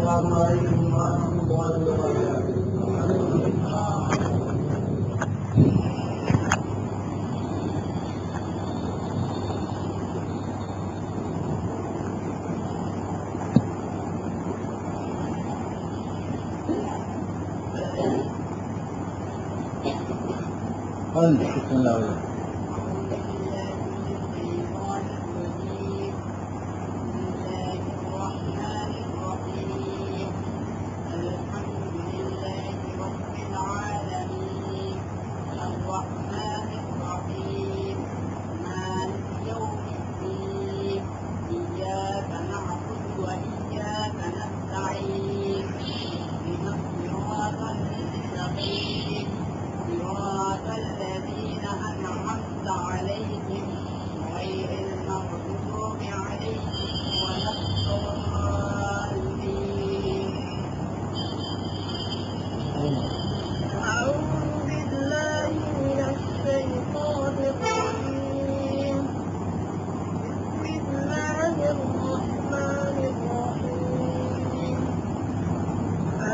السلام عليكم ورحمة الله وبركاته. بسم الله الرحمن الرحيم. اهدنا الصراط المستقيم اهدنا الصراط المستقيم صراط الذين أنعمت عليهم غير المغضوب عليهم ولا الضالين. أعوذ بالله من الشيطان الرجيم. بسم الله الرحمن الرحيم.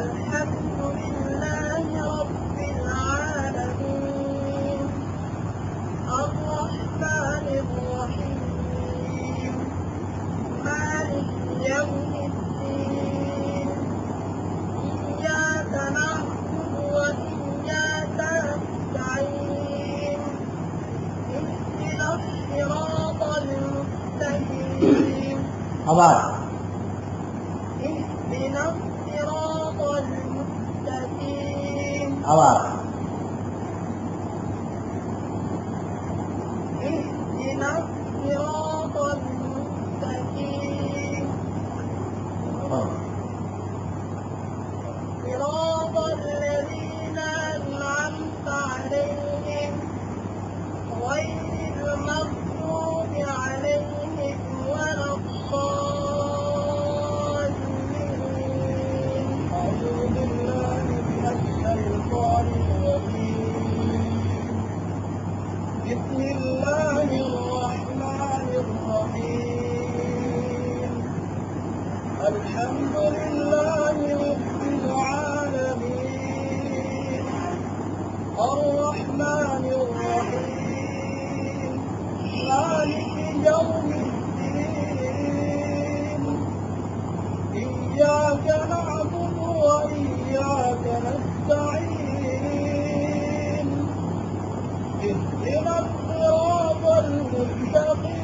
الحمد لله رب العالمين الرحمن الرحيم مالك يوم الدين إياك نعبد وإياك نستعين اهدنا الصراط المستقيم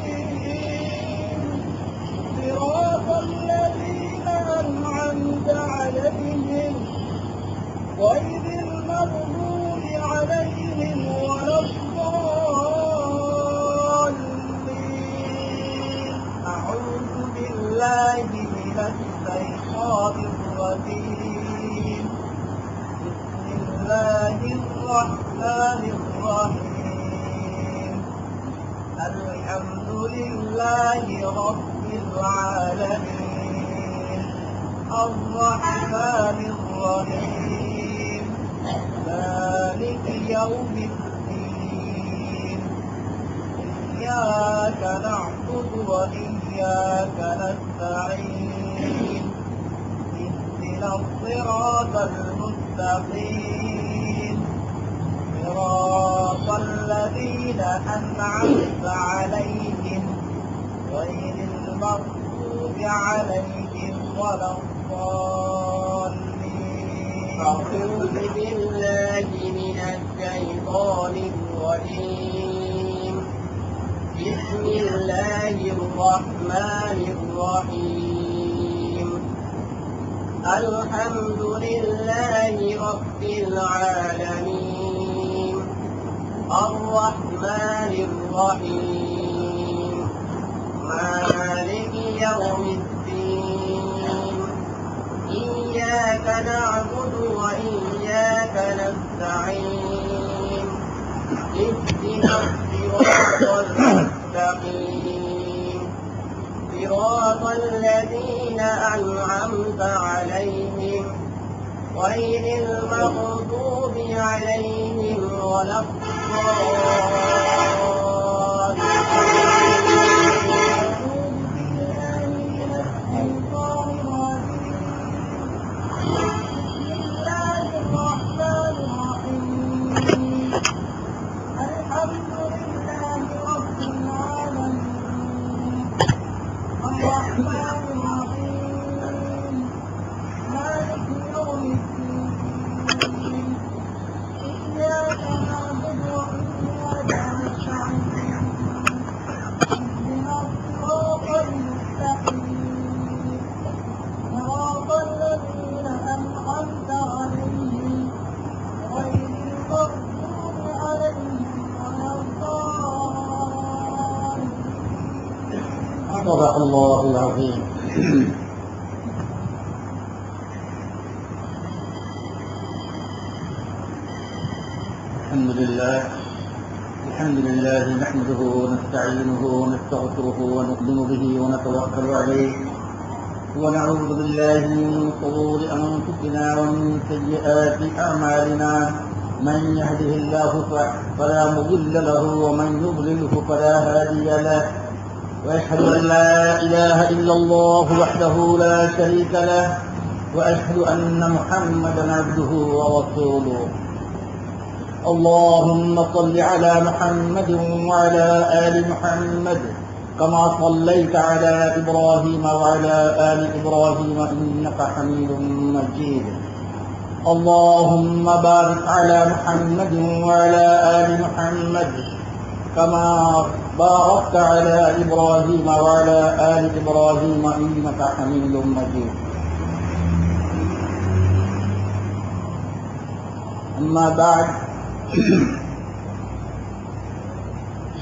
صراط الذين أنعمت عليهم غير المغضوب عليهم ولا الضالين. أعوذ بالله من الشيطان الرجيم. بسم الله الرحمن الرحيم. الحمد لله رب العالمين الرحمن الرحيم مالك يوم الدين إياك نعبد وإياك نستعين اهدنا الصراط المستقيم صراط الذين أنعمت عليهم غير المغضوب عليهم ولا الضالين. أعوذ بالله من الشيطان الرجيم. بسم الله الرحمن الرحيم. الحمد لله رب العالمين الرحمن الرحيم مالك يوم الدين إياك نعبد وإياك نستعين اهدنا الصراط المستقيم صراط الذين أنعمت عليهم غير المغضوب عليهم ولا الضالين. صدق الله العظيم. الحمد لله نحمده ونستعينه ونستغفره ونؤمن به ونتوكل عليه ونعوذ بالله من شرور انفسنا ومن سيئات اعمالنا من يهده الله فلا مضل له ومن يضلله فلا هادي له وأشهد أن لا إله إلا الله وحده لا شريك له وأشهد أن محمدا عبده ورسوله. اللهم صل على محمد وعلى آل محمد كما صليت على إبراهيم وعلى آل إبراهيم إنك حميد مجيد. اللهم بارك على محمد وعلى آل محمد كما باركت على إبراهيم وعلى آل إبراهيم إنك حميد مجيد. أما بعد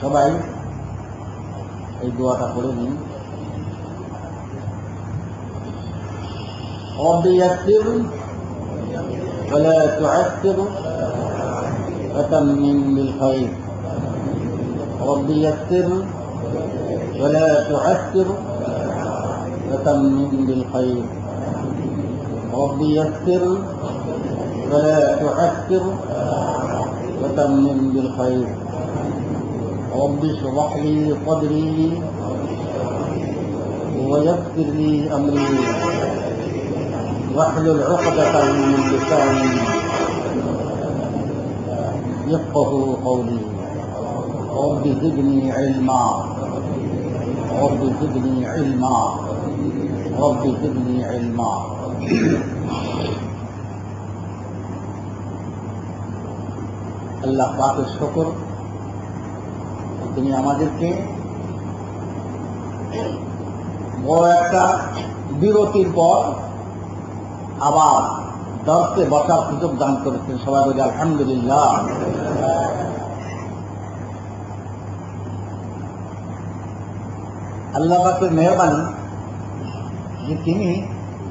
সবাই এই দোয়াটা পড়ে নিন। رب يسر ولا تعسر وتمم بالخير. رب يسر ولا تعسر وتمم بالخير. رب يسر ولا تعسر وتمم بالخير. رب اشرح لي صدري ويسر لي أمري واحلل عقدة من لساني يفقه قولي. رب زدني علما رب زدني علما رب زدني علما. আল্লাহ পাকের শুকর, তিনি আমাদেরকে বড় একটা বিরতির পর আবার দর্শে বসার সুযোগ দান করেছেন। সবাই বলি আলহামদুলিল্লাহ। আল্লাহ পাকের মেহরবানি যে তিনি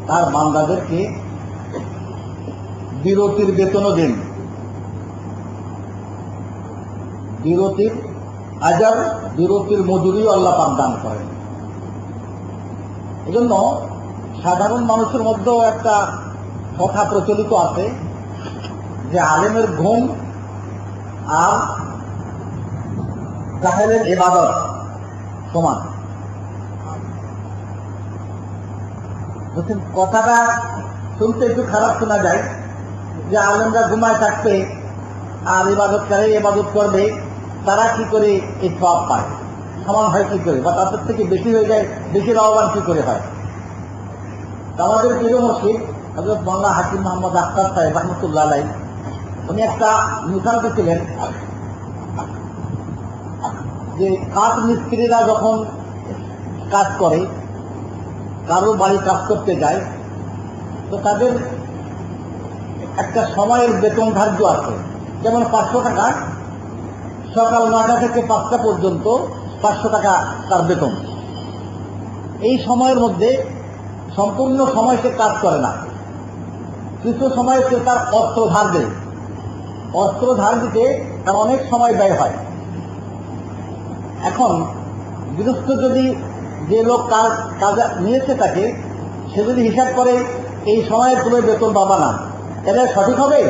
তার বান্দাদেরকে বিরতির বেতনও দেন, বিরতির আজার, বিরতির মজুরিও আল্লাহ পাক দান করেন। এজন্য সাধারণ মানুষের মধ্যেও একটা কথা প্রচলিত আছে যে আলেমের ঘুম আর জাহেলের ইবাদত সমান। কথাটা শুনতে একটু খারাপ শোনা যায় যে আলেমরা ঘুমায় থাকতে আর ইবাদতকারী ইবাদত করবে, তারা কি করে এই সওয়াব পায়, সমান হয় কি করে, বা তাদের থেকে বেশি হয়ে যায়, বেশি লাভবান কি করে হয়। আমাদের প্রিয় মুর্শিদ হযরত মাওলানা হাকিম মোহাম্মদ আখতার সাহেব রহমতুল্লাহ আলাইহি উনি একটা মিসাল দিয়েছিলেন যে কাঠ মিস্ত্রিরা যখন কাজ করে, কারো বাড়ি কাজ করতে যায়, তো তাদের একটা সময়ের বেতন ধার্য আছে। যেমন 500 টাকা, সকাল 9টা থেকে 5টা পর্যন্ত 500 টাকা তার বেতন। এই সময়ের মধ্যে সম্পূর্ণ সময় সে কাজ করে না, কিছু সময় সে তার অস্ত্র ধার দেয়। অস্ত্র ধার দিতে তার অনেক সময় ব্যয় হয়। এখন গৃহস্থ যদি যে লোক কাজ নিয়েছে তাকে, সে যদি হিসাব করে এই সময়ের তুমি বেতন পাবা না, এটা সঠিক হবে?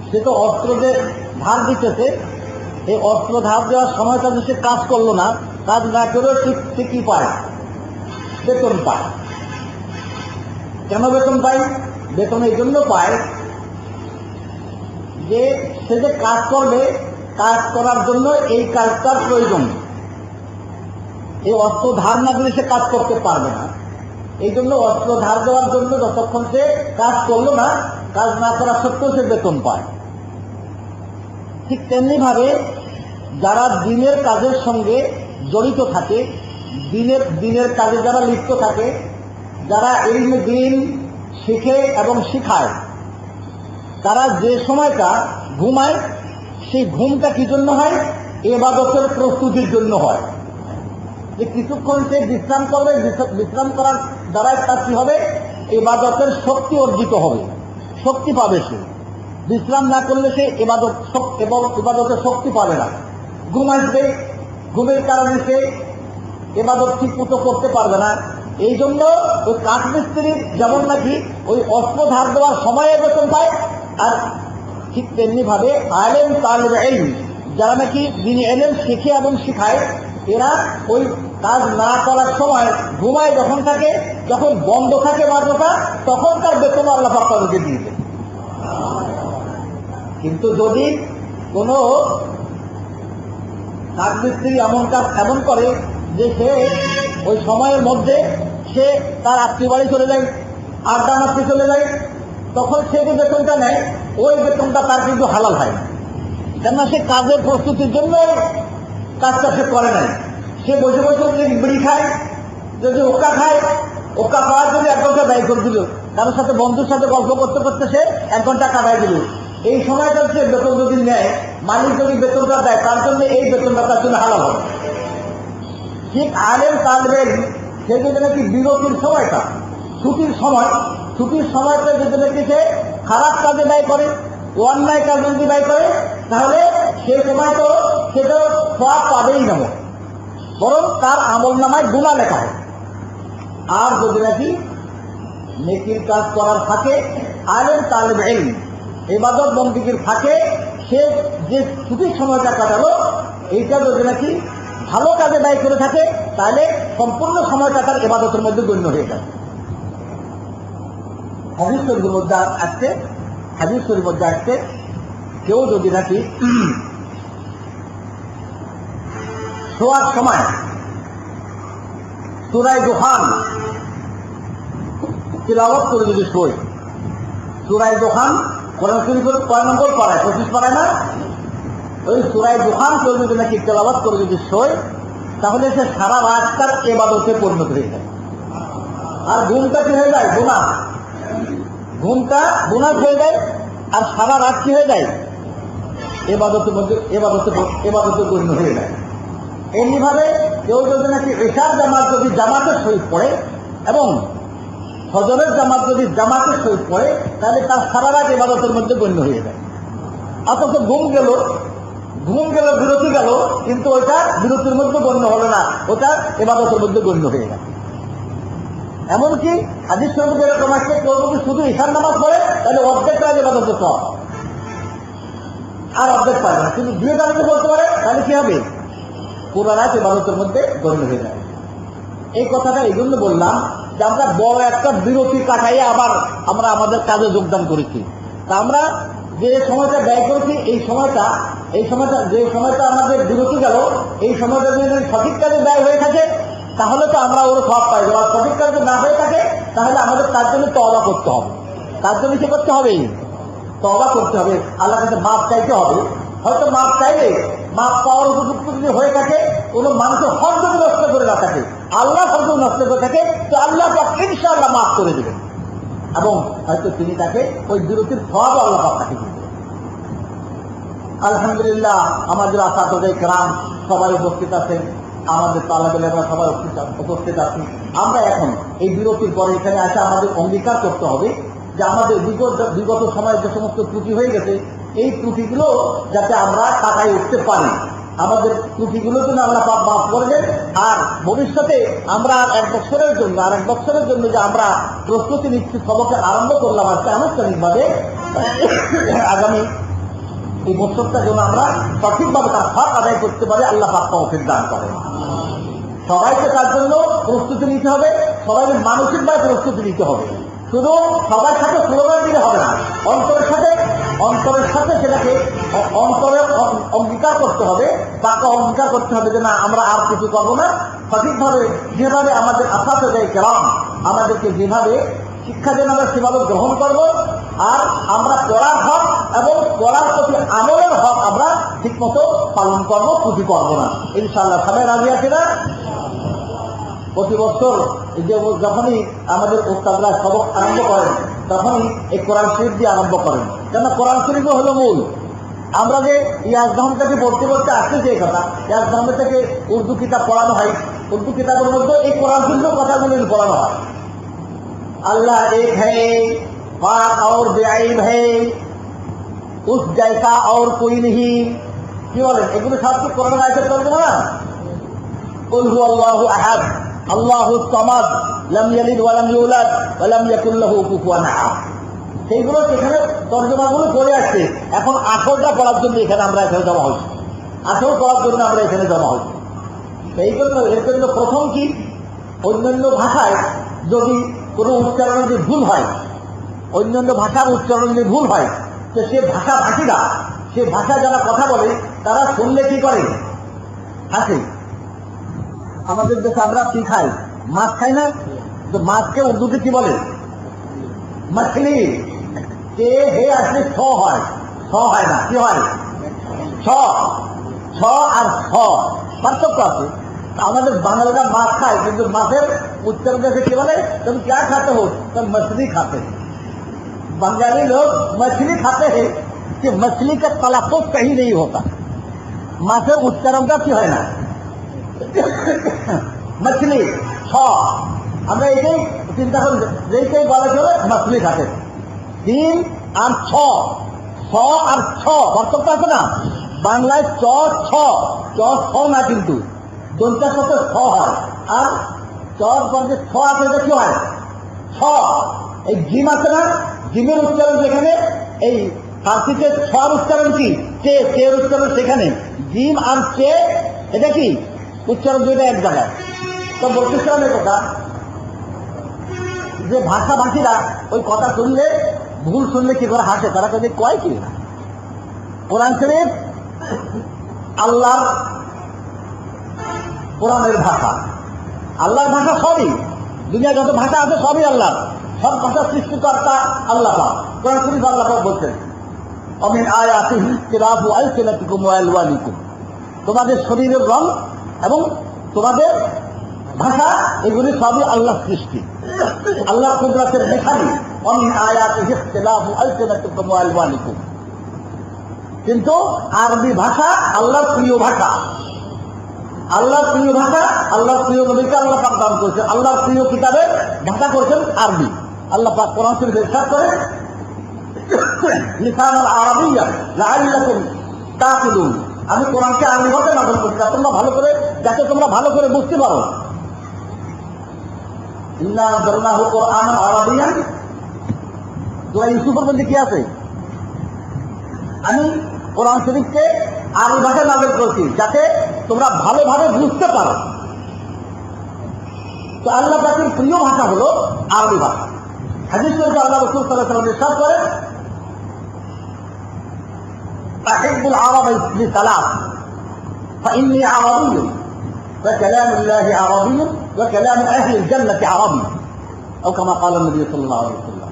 সে তো অস্ত্র যে ধার দিতেছে, এই অস্ত্র ধার দেওয়ার সময়টা যদি সে কাজ করলো না, কাজ না করেও সে কি পায়? বেতন পায়। কেন বেতন পায়? বেতন এই জন্য পায় যে সে যে কাজ করবে, কাজ করার জন্য এই কাজটার প্রয়োজন। এই অস্ত্র ধার না দিলে সে কাজ করতে পারবে না। এই জন্য অস্ত্র ধার দেওয়ার জন্য যতক্ষণ সে কাজ করলো না, কাজ না করা সত্ত্বেও সে বেতন পায়। ঠিক তেমনি ভাবে যারা দিনের কাজের সঙ্গে জড়িত থাকে, দিনের কাজে যারা লিপ্ত থাকে, যারা ইলমে দ্বীন শিখে এবং শিখায়, তারা যে সময়টা ঘুমায় সেই ঘুমটা কি জন্য হয়? ইবাদতের প্রস্তুতির জন্য হয়। যে কিছুক্ষণ সে বিশ্রাম করবে, বিশ্রাম করার দ্বারাই তার কি হবে? ইবাদতের শক্তি অর্জিত হবে, শক্তি পাবে সে। বিশ্রাম না করলে সে ইবাদতের শক্তি পাবে না। ঘুমাইবে, ঘুমের কারণে সে ইবাদত ঠিক মতো করতে পারবে না। এই জন্য ওই কাঠমিস্ত্রির যেমন নাকি ওই অস্ত্র ধার দেওয়ার সময়ে বেতন পায়, আর ঠিক তেমনি ভাবে আলেম তালিবে ইলম যারা নাকি যিনি এলেম শিখে এবং শিখায়, এরা ওই কাজ না করার সময় ঘুমায় যখন থাকে, যখন বন্ধ থাকে মাদ্রাসা, তখন তার বেতন আল্লাহ পাক তাদেরকে দিয়ে দেয়। কিন্তু যদি কোনো কাঠমিস্ত্রি এমন করে যে সে ওই সময়ের মধ্যে সে তার আত্মীয় বাড়ি চলে যায়, আড্ডা মারতে চলে যায়, তখন সে যে বেতনটা নেয় ওই বেতনটা তার কিন্তু হালাল হয় না। কেননা সে কাজের প্রস্তুতির জন্য কাজটা সে করে নাই। সে বসে বসে যদি বিড়ি খায়, যদি ওকা খায়, ওকা খাওয়ার জন্য 1 ঘন্টা ব্যয় করে দিল, কারোর সাথে বন্ধুর সাথে গল্প করতে করতে সে 1 ঘন্টা কাটাই দিল। এই সময়টা সে বেতন যদি নেয়, মালিক যদি বেতনটা দেয়, তার জন্য এই বেতনটা তার জন্য হালাল হবে। ঠিক আলেম তালিবে ইলম সে যদি নাকি বিরতির সময়টা, ছুটির সময়টা যদি নাকি সে খারাপ কাজে ব্যয় করে, অন্যায় কাজে যদি ব্যয় করে, তাহলে সেই সময় তো সেটা সওয়াব পাবেই না, বরং তার আমল নামায় গুনাহ লেখা হয়। আর যদি নাকি নেকির কাজ করার ফাঁকে আলেম তালিবে ইলম ইবাদত বন্দেগীর ফাঁকে সে যে ছুটির সময়টা কাটালো, এইটা যদি নাকি ভালো কাজে ব্যয় করে থাকে, তাহলে সম্পূর্ণ সময়টা তার ইবাদতের মধ্যে গণ্য হয়ে যায়। হাদিস শরীফের মধ্যে আসছে কেউ যদি নাকি শোয়ার সময় সূরা দুখান তিলাওয়াত করে যদি শোয়, সূরা দুখান কোরআন শরীফের 6 নম্বর পারায় 25 পারায় না, ওই সূরা দুখান করে যদি নাকি তিলাওয়াত করে যদি শোয়, তাহলে সে সারা রাত তার ইবাদতে পরিণত হয়ে যায়। আর ঘুমটা কি হয়ে যায়? ঘুমটা গুনাহ হয়ে যায়, আর সারা রাত কি হয়ে যায়? ইবাদতের মধ্যে ইবাদতে পরিণত হয়ে যায়। এমনিভাবে কেউ যদি নাকি ইশার জামাত যদি জামাতের সহিত পড়ে এবং ফজরের জামাত যদি জামাতের সহিত পড়ে, তাহলে তার সারা রাত ইবাদতের মধ্যে গণ্য হয়ে যায়। অথচ ঘুম গেল, বিরতি গেল, কিন্তু ওইটা বিরতির মধ্যে গণ্য হলো না, ওটা ইবাদতের মধ্যে গণ্য হয়ে গেল। এমনকি হাদিস শরীফে এরকম আসছে, কেউ যদি শুধু ঈশার নামাজ পড়ে, তাহলে অর্ধেক কাজ ইবাদতের সওয়াব, আর অর্ধেক পাবে না। কিন্তু 2 কাজ বলতে পারে, তাহলে কি হবে? পুরো রাত ইবাদতের মধ্যে গণ্য হয়ে যায়। এই কথাটা এই জন্য বললাম যে আমরা বড় একটা বিরতি কাটাইয়ে আবার আমরা আমাদের কাজে যোগদান করেছি। তা আমরা যে সময়টা ব্যয় করেছি, এই সময়টা যে সময়টা আমাদের বিরতি গেল, এই সময়টা যদি সঠিক কাজে ব্যয় হয়ে থাকে, তাহলে তো আমরা ওর সওয়াব পাই। আর সঠিক কাজে না হয়ে থাকে, তাহলে আমাদের তার জন্য তওবা করতে হবে। তার জন্য কি করতে হবে? তওবা করতে হবে, আল্লাহর কাছে মাফ চাইতে হবে। হয়তো মাফ চাইলে মাফ পাওয়ার উপযুক্ত যদি হয়ে থাকে, কোনো মানুষের হক যদি নষ্ট করে না থাকে, আল্লাহ হক নষ্ট করে থাকে, তো আল্লাহ পাক ইনশাআল্লাহ মাফ করে দেবেন, এবং হয়তো তিনি তাকে ওই বিরতির সওয়াব আল্লাহ পাক তাকে দিবেন। আলহামদুলিল্লাহ, আমাদের আসাদুল কেরাম সবাই উপস্থিত আছেন, আমাদের তালেবেলেরা সবাই উপস্থিত আছেন। আমরা এখন এই বিরতির পরে এখানে আসে আমাদের অঙ্গীকার করতে হবে যে আমাদের বিগত সময়ে যে সমস্ত ত্রুটি হয়ে গেছে, এই ত্রুটিগুলো যাতে আমরা কাটাই উঠতে পারি। আমাদের ত্রুটিগুলো যেন আমরা মাফ করে দেন। আর ভবিষ্যতে আমরা আর 1 বছরের জন্য যে আমরা প্রস্তুতি নিচ্ছি, সবকে আরম্ভ করলাম আজকে আনুষ্ঠানিকভাবে, আগামী এই বছরটা যেন আমরা সঠিকভাবে তার হক আদায় করতে পারি, আল্লাহ পাক তৌফিক দান করেন। সবাইকে তার জন্য প্রস্তুতি নিতে হবে, সবাইকে মানসিকভাবে প্রস্তুতি নিতে হবে। শুধু সবার সাথে স্লোগান দিলে হবে না, অন্তরের সাথে সেটাকে অন্তরে অঙ্গীকার করতে হবে, পাকা অঙ্গীকার করতে হবে যে না, আমরা আর কিছু করবো না, সঠিকভাবে যেভাবে আমাদের আসাতে কেরাম আমাদেরকে যেভাবে শিক্ষা দেন আমরা সেভাবে গ্রহণ করব, আর আমরা পড়ার হক এবং পড়ার প্রতি আমলের হক আমরা ঠিকমতো পালন করবো, ত্রুটি করবো না ইনশাআল্লাহ। সবাই রাজি আছে না? প্রতি বছর যখনই আমাদের উস্তাদরা সবক আরম্ভ করেন তখনই এই কোরআন শরীফ দিয়ে আরম্ভ করেন, কেন কোরআন শরীফ হলো মূল। আমরা যে ইয়াজদাম থেকে পড়তে পড়তে আসতেছি এই কথা, ইয়াজদাম থেকে উর্দু কিতাব পড়ানো হয়, উর্দু কিতাবের মধ্যে এই কোরআন শরীফের কথাগুলো পড়ানো হয়। अल्लाह एक है, पाक और बेअईब है, उस जैसा और कोई नहीं। কি বলেন এগুলো সব কি কোরআন আয়াতের তর্জমা না? কুল হুয়াল্লাহু আহাদ আল্লাহুস সামাদ লাম ইয়ালিদ ওয়া লাম ইউলাদ ওয়া লাম ইয়াকুল লাহু কুফুয়ান আহাদ। সেইগুলো সেখানে তর্জমাগুলো করে আসছে। এখন আসলটা পড়ার জন্য এখানে আমরা এখানে জমা হয়েছি, আসল পড়ার জন্য আমরা এখানে জমা হয়েছি। সেই জন্য এর জন্য প্রথম কি, অন্যান্য ভাষায় যদি কোনো উচ্চারণে যদি ভুল হয়, অন্যান্য ভাষার উচ্চারণ যদি ভুল হয়, তো সে ভাষাভাষীরা, সে ভাষা যারা কথা বলে তারা শুনলে কি করে? হাসে। আমাদের দেশে আমরা কি খাই? মাছ খাই না? তো মাছকে উর্দুতে কি বলে? মাছলি। কে হে আসলে ছ হয়, ছ হয় না, কি হয়? ছ। ছ আর ছ পার্থক্য আছে। আমাদের বাঙালিরা মাছ খায়, কিন্তু মাছের উচ্চারণ দেশে কি বলে? तुम क्या खाते हो? तुम मछली खाते हैं। बंगाली लोग मछली खाते हैं कि मछली का तलफ़ुज़ कहीं नहीं होता, माछेर उच्चारण का কি হয় না? मछली ছ। আমরা এটাই চিন্তা করি, যেটাই বলা চলে মাছলি খাতে। 3 আর 6, ছ আর ছ পার্থক্য আছে না? বাংলায় চ ছ, চ ছ না, কিন্তু দন্তার সাথে ছ হয়, আর চর পর্যায়ে ছ আছে, এটা কি হয়? ছ। এই জিম আছে না, জিমের উচ্চারণ যেখানে, এই ফার্সিতে ছর উচ্চারণ কি? চে, চের উচ্চারণ সেখানে। জিম আর চে এটা কি উচ্চারণ? দুইটা এক জায়গায়। তো বলতেছিলাম এই কথা যে ভাষাভাষীরা ওই কথা শুনলে, ভুল শুনলে কি করে হাসে, তারা কাজে কয় কি না। কোরআন শরীফ আল্লাহর, কোরআনের ভাষা আল্লাহর ভাষা, সবই দুনিয়ার যত ভাষা আছে সবই আল্লাহ, সব ভাষা সৃষ্টিকর্তা আল্লাহ পাক। কোরআন শরীফ আল্লাহ পাক বলছেন অমিন আয়াতিহি ইখতিলাফু আলসিনাতিকুম ওয়া আলওয়ানিকুম, তোমাদের শরীরের রং এবং তোমাদের ভাষা এগুলি সবই আল্লাহর সৃষ্টি, আল্লাহর কুদরতের নিশানি। অমিন আয়াতিহি ইখতিলাফু আলসিনাতিকুম ওয়া আলওয়ানিকুম। কিন্তু আরবি ভাষা আল্লাহর প্রিয় ভাষা, আল্লাহর প্রিয় ভাষা, আল্লাহর প্রিয় নবীকে আল্লাহ পাক দান করেছেন, আল্লাহর প্রিয় কিতাবের ভাষা করেছেন আরবি। আল্লাহ পাক কোরআন শরীফে ইরশাদ করেন লিসানাল আরাবিয়্যা লাআল্লাকুম তাকিলুন, আমি কোরআনকে আরবি ভাষায় নাযিল করেছি তোমরা ভালো করে, যাতে তোমরা ভালো করে বুঝতে পারো। ইন্না আনজালনাহু কুরআনান আরাবিয়্যান, সূরা ইউসুফের মধ্যে কি আছে? আমি কোরআন শরীফকে আরবি ভাষায় নাযিল করেছি যাতে তোমরা ভালোভাবে বুঝতে পারো। তো আল্লাহ পাকের প্রিয় ভাষা হলো আরবি ভাষা। হাদিস শরীফে আল্লাহ রাসূল সাল্লাল্লাহু আলাইহি ওয়াসাল্লাম ইরশাদ করেন আহিব্বুল আরাব লিসালাস ফাইন্নী আরাবিয়্যুন ওয়া কালামুল্লাহি আরাবিয়্যুন ওয়া কালামু আহলিল জান্নাতি আরাবিয়্যুন, আও কামা ক্বালা নবী সাল্লাল্লাহু আলাইহি ওয়াসাল্লাম।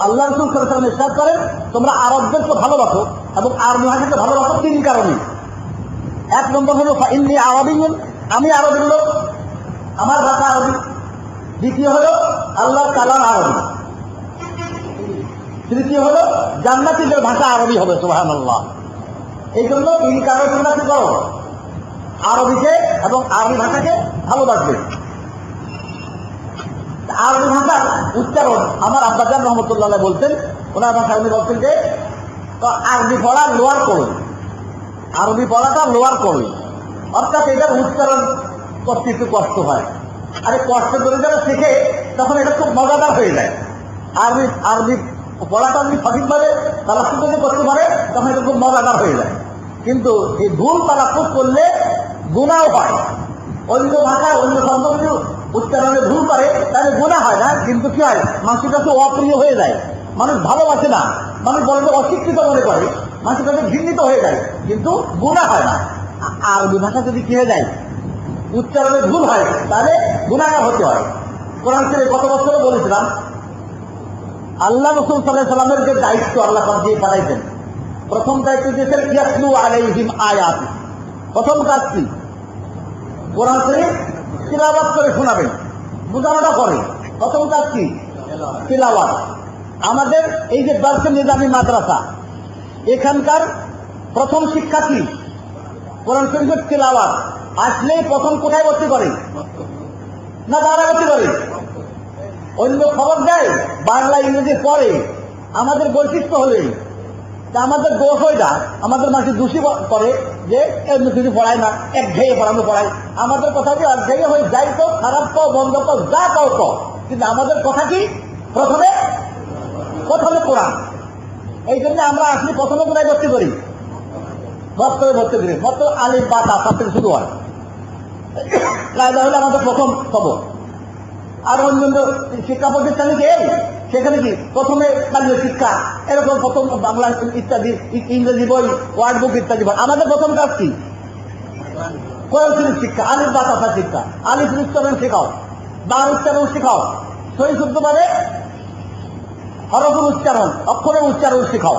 আল্লাহ রাসূল সাল্লাল্লাহু আলাইহি ওয়াসাল্লাম ইরশাদ করেন তোমরা আরবদেরকে ভালোবাসো এবং আরবি ভাষাকে ভালোবাসো 3 কারণে। 1 নম্বর হলো ফাইন্নী আরাবিয়্যুন, আমি আরবের লোক, আমার ভাষা আরবি। দ্বিতীয় হলো আল্লাহর কালাম আরবি। তৃতীয় হলো জান্নাতীদের ভাষা আরবি হবে, সুবহানাল্লাহ। এই জন্য 3 কারণে তোমরা কি করো? আরবিকে এবং আরবি ভাষাকে ভালোবাসবে। আরবি ভাষার উচ্চারণ আমার আব্বাজান রহমতুল্লাহ বলতেন, ওনার ভাষা উনি বলতেন যে আরবি পড়া লোয়ার করুন, আরবি পড়াটা লোয়ার করুন, অর্থাৎ এটার উচ্চারণ করতে একটু কষ্ট হয়। আরে কষ্ট করে যারা শেখে তখন এটা খুব মজাদার হয়ে যায়। আরবি আরবি পড়াটা যদি সঠিকভাবে তালাফুজ যদি করতে পারে তখন এটা খুব মজাদার হয়ে যায়। কিন্তু এই ভুল তালাফুজ করলে গুনাহ হয়। অন্য ভাষায় অন্য শব্দ যদি উচ্চারণে ভুল করে তাহলে গুনাহ হয় না, কিন্তু কি হয় মানুষের কাছে অপ্রিয় হয়ে যায়, মানুষ ভালোবাসে না, মানুষ বলে অশিক্ষিত মনে করে, মানুষের কাছে ঘৃণিত হয়ে যায়, কিন্তু গুনাহ হয় না। আরবি ভাষা যদি কি হয়ে যায়, উচ্চারণে ভুল হয়, তাহলে গুনাহগার হতে হয়। কোরআন শরীফে গত বছরও বলেছিলাম, আল্লাহ রাসূল সাল্লাল্লাহু আলাইহি ওয়াসাল্লামের যে দায়িত্ব আল্লাহ পাক দিয়ে পাঠাইছেন, প্রথম দায়িত্ব দিয়েছেন ইয়াতলু আলাইহিম আয়াত। প্রথম কাজ কি? কোরআন শরীফ তিলাওয়াত করে শোনাবেন, বোঝানোটা করে। প্রথম কাজ কি? তিলাওয়াত। আমাদের এই যে দারসে নিজামী মাদ্রাসা, এখানকার প্রথম শিক্ষা কি? কোরআন শরীফের তিলাওয়াত। আসলে প্রথম কোথায় ভর্তি করে? না বাংলা ভর্তি করে? অন্য খবর দেয়, বাংলা ইংরেজি পড়ে। আমাদের বৈশিষ্ট্য হলে আমাদের দোষ হয় না, আমাদের মানুষ দোষী করে যে এমনি কিছু পড়ায় না, একঘেয়ে পড়ানো পড়ায়। আমাদের কথা কি একঘেয়ে হয়ে যাই তো, খারাপ তো, বন্ধ তো, যা কাও তো, কিন্তু আমাদের কথা কি? প্রথমে কোরআন। এই জন্য আমরা আসলে প্রথমে কোথায় ভর্তি করি? মক্তবে ভর্তি করি। মত আলিফ বা তা থেকে শুরু হয়। কায়দা হলে আমাদের প্রথম খবর। আর অন্যান্য শিক্ষা প্রতিষ্ঠানে কি সেখানে কি প্রথমে কালীয় শিক্ষা, এরকম প্রথম বাংলা ইত্যাদি, ইংরেজি বই, ওয়ার্ড বুক ইত্যাদি বই। আমাদের প্রথম কাজ কি? কোরআন শরীফ শিক্ষা, আলিফ বা তা শিক্ষা। আলিফ উচ্চারণ শেখাও, বার উচ্চারণ শেখাও, সহি শুদ্ধভাবে হরফের উচ্চারণ, অক্ষরের উচ্চারণ শেখাও।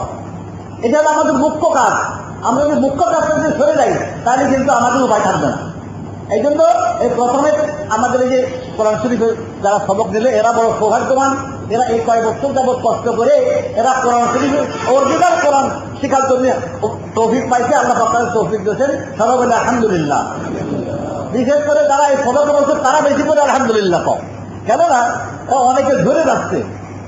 এটা হলো আমাদের মুখ্য কাজ। আমরা যদি মুখ্য কাজ যদি সরে যাই, তাহলে কিন্তু আমাদের উপায় থাকবে না। এই জন্য এই প্রথমে আমাদের এই যে কোরআন শরীফে যারা সবক দিলে, এরা বড় সৌভাগ্যবান। এরা এই কয়েক বছর যাবৎ কষ্ট করে এরা কোরআন শরীফের অরিজিনাল কোরআন শেখার জন্য তৌফিক পাইছে। আল্লাহ আপনাদের তৌফিক দিয়েছেন, সবাই বলে আলহামদুলিল্লাহ। বিশেষ করে যারা এই সবক বলছে তারা বেশি করে আলহামদুলিল্লাহ কম। কেননা অনেকে ধরে যাচ্ছে,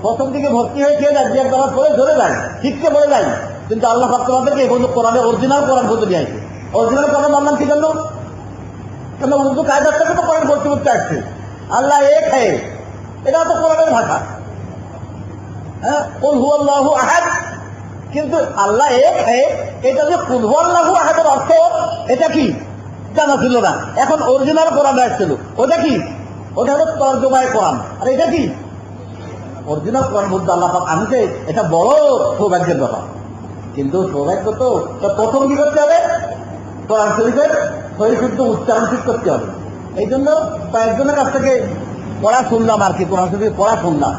প্রথম দিকে ভর্তি হয়ে খেয়ে যায়, এক দেওয়ার পরে ধরে যায়, ঠিককে বলে যায়। কিন্তু আল্লাহ পাক তোমাদেরকে এই পর্যন্ত কোরআনের অরিজিনাল কোরআন বলতে দিয়েছে। অরিজিনাল কোরআন বললাম কি জন্য? কেন উর্দু কায়দার থেকে তো কোরআন বলতে বলতে আসছে। আল্লাহ এক হয়, এটা তো কোরআনের ভাষা। হ্যাঁ, কুল হুয়াল্লাহু আহাদ। কিন্তু আল্লাহ এক হয়, এটা যে কুল হুয়াল্লাহু আহাদের অর্থ, এটা কি জানা ছিল না। এখন অরিজিনাল কোরআন আসছিল, ওটা কি? ওটা হলো তর্জমায়ে কোরআন। আর এটা কি? অরিজিনাল কোরআন বলতে আল্লাহ পাক আনছে। এটা বড় সৌভাগ্যের ব্যাপার। কিন্তু সৌভাগ্য তো প্রথম কি করতে হবে? কোরআন শরীফের সহি শুদ্ধ উচ্চারণ ঠিক করতে হবে। এই জন্য কয়েকজনের কাছ থেকে পড়া শুনলাম আর কি, কোরআন শরীফ পড়া শুনলাম।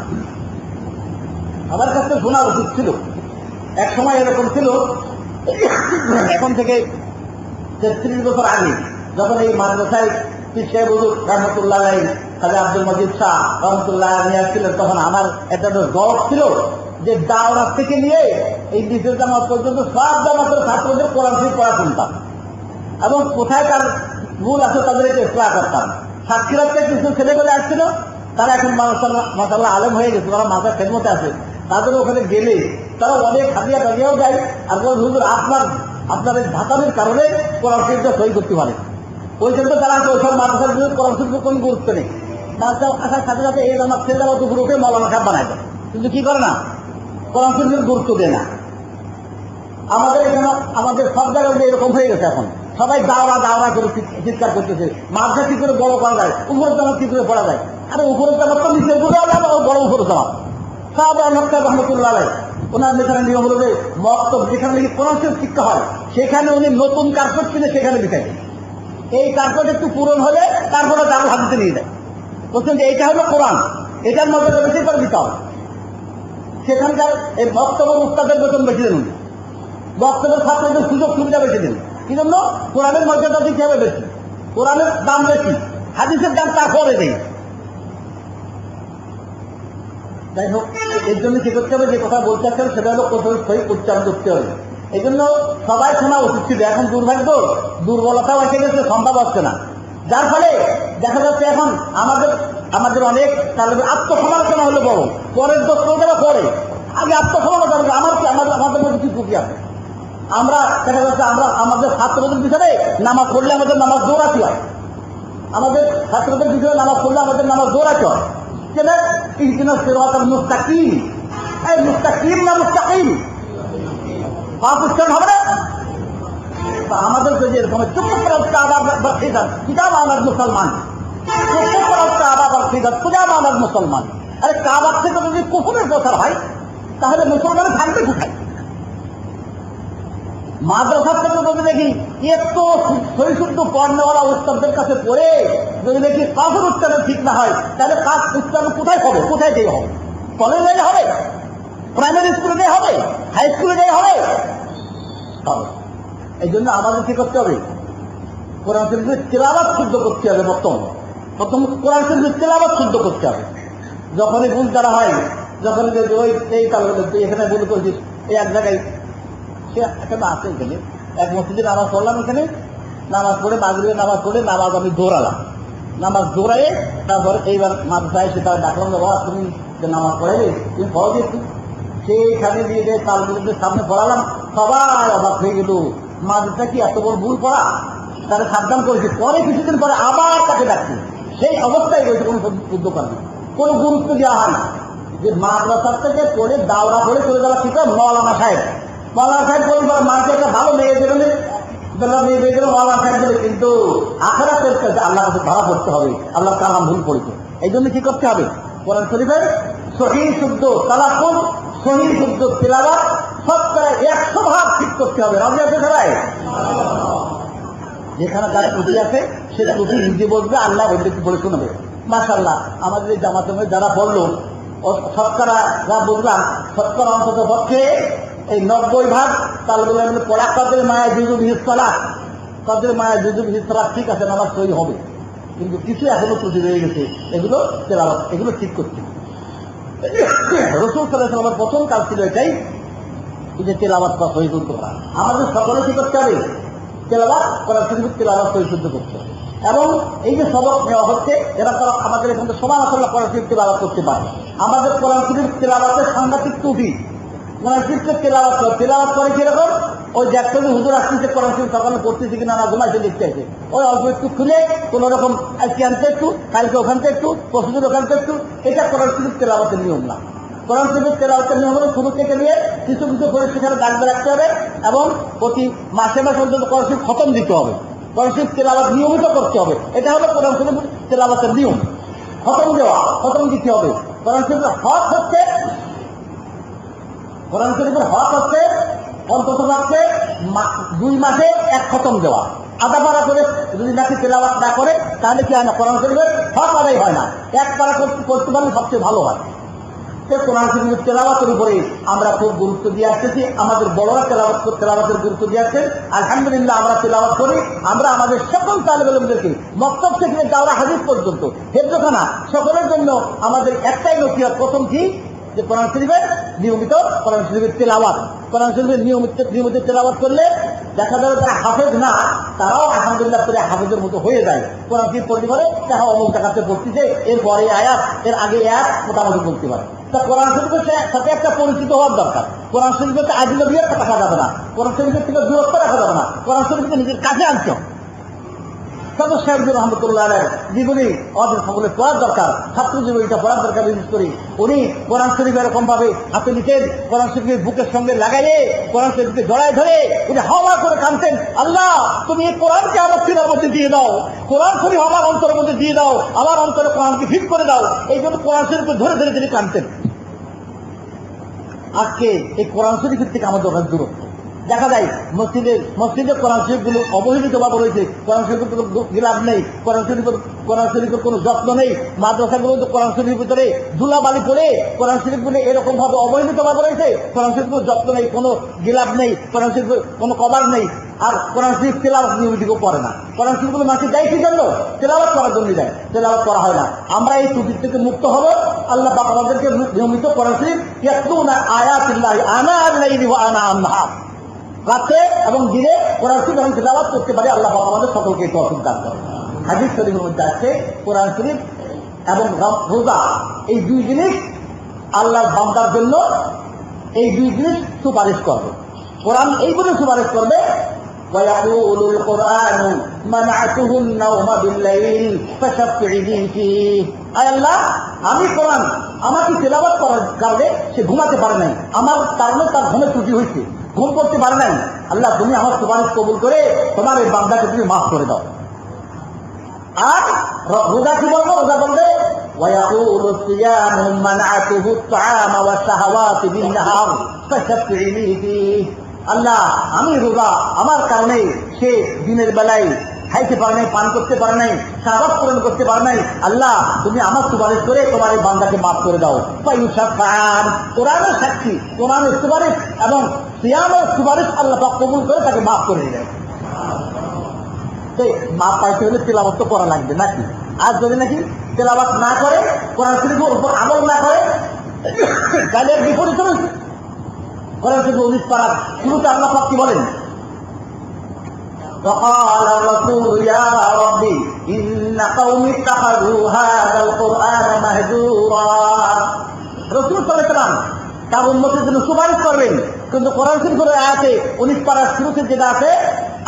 আমার কাছে শোনা উচিত ছিল। এক সময় এরকম ছিল, এখন থেকে 33 বছর আগে, যখন এই মাদ্রাসায় পীর সাহেব হুজুর রহমতুল্লাহ আলাইহি, কাজী আব্দুল মজিদ শাহ রহমতুল্লাহ আলাইহি ছিলেন, তখন আমার একটা জবাব ছিল যে দাওরাত থেকে নিয়ে এই দ্বিতীয় জামাত পর্যন্ত সব জামাতের ছাত্রদের কোরআন শরীফ পড়া শুনতাম এবং কোথায় তার ভুল আছে তাদেরকে ইসলাহ করতাম। সাক্ষীরাতে কিছু ছেলেগুলো আসছিল, তারা এখন মাশাআল্লাহ আলেম হয়ে গেছে, তারা মাথার খেদমতে আছে। তাদের ওখানে গেলে তারা অনেক হাদিয়া টাদিয়াও যায়। আর হুজুর আপনার এই ভাতামের কারণে কোরআন শরীফটা সহি করতে পারে। ওই জন্য তারা ওইসব মাদ্রাসার বিরুদ্ধে কোরআন শরীফের কোনো গুরুত্ব নেই। মাদ্রাসা আসার সাথে সাথে এই জামাত ছেলে জামাত উপরে মৌলানা সাহেব বানায় দেয়, কিন্তু কি করে না, কোরআন শরীফের গুরুত্ব দেয় না। আমাদের এখানে আমাদের সব জায়গায় এরকম হয়ে গেছে। এখন সবাই দাওয়া করে চিৎকার করতেছে, মাদ্রাসা কি করে বড় করা যায়, উপরের জামাত কি করে পড়া যায়। আরে উপরের জামাত তো নিচের গুলো বড় উপরে জামাত। সাহাব রহমতুল্লাহ আলাইহি ওনার নেতারা নিয়ম হলো যে মক্তব যেখানে কোরআন শরীফ শিক্ষা হয়, সেখানে উনি নতুন কার্পেট কিনে সেখানে বিছাই। এই কার্পেট একটু পূরণ হলে তারপরে দারুল হাদিসে নিয়ে যায়। বলছেন যে এটা হলো কোরআন, এটার মধ্যে বেশি করে দিতে হবে। সেখানকার এই বক্তব্য উস্তাদের বেতন বেশি দেন, বক্তব্যের ছাত্রদের সুযোগ সুবিধা বেশি দেন। কি জন্য? কোরআনের মর্যাদা দিতে হবে বেশি, কোরআনের দাম বেশি, হাদিসের দাম তারপরে দেয়। যাই হোক, এর জন্য কি করতে হবে, যে কথা বলতে চাচ্ছেন সেটা হলো কোথাও সহি উচ্চারণ করতে হবে। এই জন্য সবাই শোনা উচিত ছিল। এখন দুর্ভাগ্য, দুর্বলতাও এসে গেছে, সম্ভব হচ্ছে না। যার ফলে দেখা যাচ্ছে এখন আমাদের অনেক তাহলে আত্মসমালোচনা হলো বড়, পরের দোষ যারা করে আগে আত্মসমালোচনা করে। আমাদের মধ্যে কি ত্রুটি আছে? আমরা দেখা যাচ্ছে আমাদের ছাত্রদের পিছনে নামাজ পড়লে আমাদের নামাজ দৌড়াতে হয়, আমাদের ছাত্রদের পিছনে নামাজ পড়লে আমাদের নামাজ দৌড়াতে হয়। কেনা ইহদিনাস সিরাতাল মুস্তাকিম, এই মুস্তাকিম না মুস্তাকিম পাপ উচ্চারণ হবে না। আমাদের যদি এরকম চুপ কিতাব আমার মুসলমান, আমার মুসলমান। আরে কাবার থেকে যদি কুফরের কথা হয় তাহলে মুসলমান থাকবে কোথায়? মাদ্রাসার থেকে যদি দেখি এত সহিশুদ্ধ পড়নেওয়ালা উস্তাদদের কাছে পড়ে যদি দেখি কাজের উচ্চারণ ঠিক না হয়, তাহলে কাজ উচ্চারণ কোথায় হবে? কোথায় দিয়ে হবে? কলেজে হবে, প্রাইমারি স্কুলে দিয়ে হবে, হাই স্কুলে দিয়ে হবে। এই জন্য আমাদের কি করতে হবে? কোরআন শরীফের তেলাওয়াত শুদ্ধ করতে হবে। প্রথম কোরআন শরীফের তেলাওয়াত শুদ্ধ করতে হবে। যখনই ভুল দ্বারা হয়, যখন ওই এই কালগুলো তুই এখানে ভুল করছিস, এই এক জায়গায় সে এখানে আছে, এখানে এক মসজিদে নামাজ পড়লাম, এখানে নামাজ পড়ে মাগরিবের নামাজ পড়ে নামাজ আমি দৌড়ালাম, নামাজ দৌড়াইয়ে তারপরে এইবার মাদ্রাসায় এসে তার ডাকলাম, বাবা তুমি যে নামাজ পড়াইলে তুমি পড়া দিয়েছি, সেইখানে দিয়ে যে তালগুলোদের সামনে পড়ালাম, সবাই অবাক হয়ে গেল, মাদ্রাসা কি এত বড় ভুল পড়া? তারা সাবধান করেছে। পরে কিছুদিন পরে আবার তাকে ডাকছে, সেই অবস্থায় রয়েছে, কোনো উদ্যোগ নেই, কোনো গুরুত্ব দেওয়া হয় না। যে মাদ্রাসার থেকে পড়ে দাওরা পড়ে চলে যাওয়া ঠিক হয় মৌলানা সাহেব পরিবার মাকে একটা ভালো মেয়ে বেরোলে মেয়ে বেয়ে গেলে মৌলানা সাহেব বলে, কিন্তু আখেরাতের কাছে আল্লাহ কাছে ধরা পড়তে হবে, আল্লাহ কালাম ভুল পড়েছে। এই জন্য কি করতে হবে? কোরআন শরীফের সহিহ শুদ্ধ তালাক্কুম, সহিহ শুদ্ধ তিলাওয়াত সবটা 100% ঠিক করতে হবে। রাজি আছে সবাই? যেখানে তার ত্রুটি আছে সে ত্রুটি নিজে বলবে, আল্লাহ ওদেরকে বলে শোনাবে। মাশাআল্লাহ, আমাদের এই জামাতে যারা পড়লো শতকরা যা বুঝলাম, শতকরা অন্তত পক্ষে এই 90% তালগুলো পড়া কাদের মায়া জুজু বিহিসলা, কাদের মায়া জুজু বিহিসলা ঠিক আছে, নামাজ সহি হবে, কিন্তু কিছু এখনো ত্রুটি রয়ে গেছে, এগুলো তেলাওয়াত, এগুলো ঠিক করছে। রাসূল সাল্লাল্লাহু আলাইহি ওয়াসাল্লামের প্রথম কাজ ছিল এটাই, যে তেলাওয়াত বা সহি শুদ্ধ করা। আমাদের সকলে কি করতে হবে? তেলাওয়াত কোরআন শরীফের তেলাওয়াত সহি শুদ্ধ করতে হবে। এবং এই যে সবক নেওয়া হচ্ছে, এরা তো আমাদের এখান থেকে সমান আসলে কোরআন শরীফ তেলাওয়াত করতে পারে। আমাদের কোরআন শরীফ তেলাওয়াতের সাংঘাতিক ত্রুটি। কোরআন শরীফকে তেলাওয়াত করে কিরকম? ওই দেখতে যে হুজুর আসছে কোরআন শরীফ সকালে পড়তেছে কিনা না ঘুমাইছে দেখতে আছে, ওই অল্প একটু খুলে কোন রকম আজকে আনতে একটু, কালকে ওখান থেকে একটু, পরশুদিন ওখান থেকে একটু, এটা কোরআন শরীফ তেলাওয়াতের নিয়ম না। কোরআন শরীফের তেলাওয়াতের নিয়ম হলো শুরু থেকে নিয়ে কিছু কিছু করে সেখানে দাগবে রাখতে হবে, এবং প্রতি মাসে মাসে অন্তত কোরআন শরীফ খতম দিতে হবে, কোরআন শরীফ তেলাওয়াত নিয়মিত করতে হবে। এটা হলো কোরআন শরীফ তেলাওয়াতের নিয়ম। খতম দেওয়া, খতম দিতে হবে। কোরআন শরীফের হক হচ্ছে, কোরআন শরীফের হক হচ্ছে অন্তত পক্ষে 2 মাসে 1 খতম দেওয়া। আধা পারা করে যদি নাকি তেলাওয়াত না করে তাহলে কি হয় না? কোরআন শরীফের হক আদায় হয় না। 1 পারা করতে পারলে সবচেয়ে ভালো হয়। কোরআন শরীফের তেলাওয়াতের উপরে আমরা খুব গুরুত্ব দিয়ে আসতেছি, আমাদের বড়রা তেলাওয়াতের গুরুত্ব দিয়ে আসছেন। আলহামদুলিল্লাহ আমরা তেলাওয়াত করি। আমরা আমাদের সকল তালেবে ইলমদেরকে মক্তব থেকে দাওরা হাদিস পর্যন্ত হেফজখানা সকলের জন্য আমাদের একটাই নসিহত, প্রথম কি? যে কোরআন শরীফের নিয়মিত কোরআন শরীফের তেলাওয়াত, কোরআন শরীফের নিয়মিত তেলাওয়াত করলে দেখা যাবে তারা হাফেজ না, তারাও আলহামদুলিল্লাহ করে হাফেজের মতো হয়ে যায়। কোরআন শরীফ পড়তে পারে, তারা অমুক জায়গাতে পড়তেছে, এরপরে আয়াত, এর আগে আয়াত মোটামুটি বলতে পারে। তা কোরআন শরীফের সাথে একটা পরিচিত হওয়ার দরকার। কোরআন শরীফকে আজনবিয়ত রাখা যাবে না, কোরআন শরীফের থেকে দূরত্ব রাখা যাবে না, কোরআন শরীফকে নিজের কাছে আনতে হবে। সদর সাহেবুর রহমতুল্লাহ জীবনী আমাদের সকলে পড়ার দরকার, ছাত্র জীবনীটা পড়ার দরকার। বিশেষ করে উনি কোরআন শরীফ এরকম ভাবে হাতে নিতেন, কোরআন শরীফের বুকের সঙ্গে লাগাইয়ে কোরআন শরীফকে জড়ায় ধরে উনি হাওয়া করে কাঁদতেন, আল্লাহ তুমি এই কোরআনকে আমার সিনার মধ্যে দিয়ে দাও, কোরআন শরীফ আমার অন্তরের মধ্যে দিয়ে দাও, আমার অন্তরে কোরআনকে ফিট করে দাও। এই জন্য কোরআন শরীফকে ধরে ধরে তিনি কাঁদতেন। আজকে এই কোরআন শরীফের থেকে আমাদের অনেক দূরত্ব দেখা যায়। মসজিদে কোরআন শরীফগুলো অবহেলিত ভাবে রয়েছে, কোরআন শরীফের কোনো গিলাপ নেই, কোরআন শরীফের কোনো যত্ন নেই। মাদ্রাসাগুলো তো কোরআন শরীফের ভিতরে ধুলাবালি পড়ে কোরআন শরীফগুলো এরকম ভাবে অবহেলিত ভাবে রয়েছে, কোরআন শরীফের যত্ন নেই, কোনো গিলাপ নেই, কোরআন শরীফের কোনো কভার নেই। আর কোরআন শরীফ তেলাওয়াত নিয়মিত করে না। কোরআন শরীফগুলো মাসে দেয় কি জন্য? তেলাওয়াত করার জন্য দেয়, তেলাওয়াত করা হয় না। আমরা এই ত্রুটি থেকে মুক্ত হব। আল্লাহ পাক আমাদেরকে নিয়মিত কোরআন শরীফ ইয়াতলুনা আয়াতিল্লাহি আনাল লাইলি ওয়া আনান নাহার, রাতে এবং দিনে কোরআন শরীফ এবং তেলাওয়াত করতে পারে। আল্লাহ পাক আমাদের সকলকে তৌফিক দান করেন। হাদিস শরীফের মধ্যে আছে কোরআন শরীফ এবং রোজা এই 2 জিনিস আল্লাহর বান্দার জন্য, এই 2 জিনিস সুপারিশ করবে। কোরআন এইগুলো সুপারিশ করবে, ওয়ায়াকুলুল কুরআনু মানআতুহু আন-নাওমা বিল-লাইল ফাশফি'নি ফীহি। আয় আল্লাহ, আমি কোরআন আমাকে তেলাওয়াত করার কারণে সে ঘুমাতে পারে নাই, আমার কারণে তার ঘুমে ত্রুটি হয়েছে, ঘুম করতে পারে নাই। আল্লাহ তুমি আমার সুপারিশ কবুল করে তোমার এই বান্দাকে তুমি মাফ করে দাও। আর রোজা কি বলবো? রোজা বলবে ওয়ায়াকুলু সিয়ামু মানআতুহু আত-তা'আমা ওয়া শাহাওয়াতি বিন-নাহার ফাশফি'নি ফীহি। আল্লাহ আমি রোজা, আমার কারণে সে দিনের বেলায় খাইতে পারে নাই, পান করতে পারে নাই, সাহাবাত পূরণ করতে পারে নাই, আল্লাহ তুমি আমার সুপারিশ করে তোমার এই বান্দাকে মাফ করে দাও। কোরআনের সাক্ষী, কোরআনের সুপারিশ এবং সিয়ামের সুপারিশ আল্লাহ পাক কবুল করে তাকে মাফ করে দেয়। মাপ পাইতে হলে তেলাওয়াত তো করা লাগবে নাকি? আর যদি নাকি তেলাওয়াত না করে, কোরআন শরীফের উপর আমল না করে, তাহলে বিপরীত হয়েছে। কোরআন শরীফ 19 পারার শুরুতে আল্লাহ পাক কি বলেন? وقال الرسول يا ربي إن قومي اتخذوا هذا القرآن مهجورا। রাসূল সাল্লাল্লাহু আলাইহি ওয়াসাল্লাম তার উম্মতের জন্য সুপারিশ করবেন, কিন্তু কোরআন শরীফের আয়াতে 19 পারার শুরুতে যেটা আছে,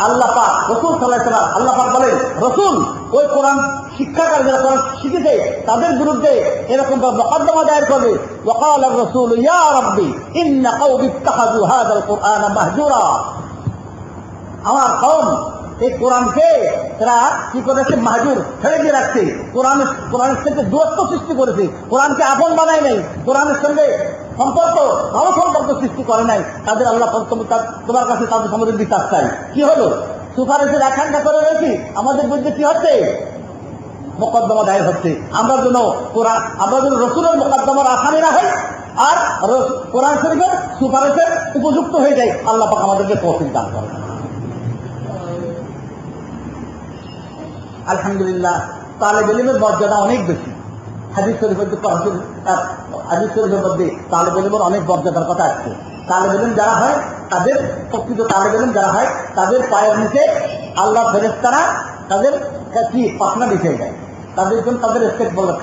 আল্লাহ পাক রাসূল সাল্লাল্লাহু আলাইহি ওয়াসাল্লাম আল্লাহ পাক বলেন, রাসূল ওই কোরআন শিক্ষাকারী যারা কোরআন শিখেছে তাদের বিরুদ্ধে এরকম মোকদ্দমা দায়ের করবে। وقال الرسول يا ربي إن قومي اتخذوا هذا القرآن مهجورا। আমার কওম এই কোরআনকে তারা কি করেছে? মাহজুর, ছেড়ে দিয়ে রাখছে। কোরআনের সাথে দূরত্ব সৃষ্টি করেছে, কোরআনকে আপন বানায় নাই, কোরআনের সঙ্গে সম্পর্ক ভালো সম্পর্ক সৃষ্টি করে নাই। তাদের আল্লাহ তোমার কাছে তাদের সম্বন্ধে বিশ্বাস চাই। কি হলো? সুপারিশের আকাঙ্ক্ষা করে রয়েছি, আমাদের বিরুদ্ধে কি হচ্ছে? মোকদ্দমা দায়ের হচ্ছে। আমরা যেন রসুলের মোকদ্দমার আসামি না হই আর কোরআন শরীফের সুপারিশের উপযুক্ত হয়ে যায়। আল্লাহ পাক আমাদেরকে তৌফিক দান করেন। আলহামদুলিল্লাহ, তালেব ইলমের মর্যাদা অনেক বেশি। হাদিস শরীফের মধ্যে তালেব ইলমের অনেক মর্যাদার কথা আসছে। তালেব ইলম যারা হয় তাদের, প্রকৃত তালেব ইলম যারা হয় তাদের পায়ের নিচে আল্লাহ ফেরেশতারা তাদের কি পাখনা বিছিয়ে দেয়। তাদের জন্য তাদের রেসপেক্ট বলবে।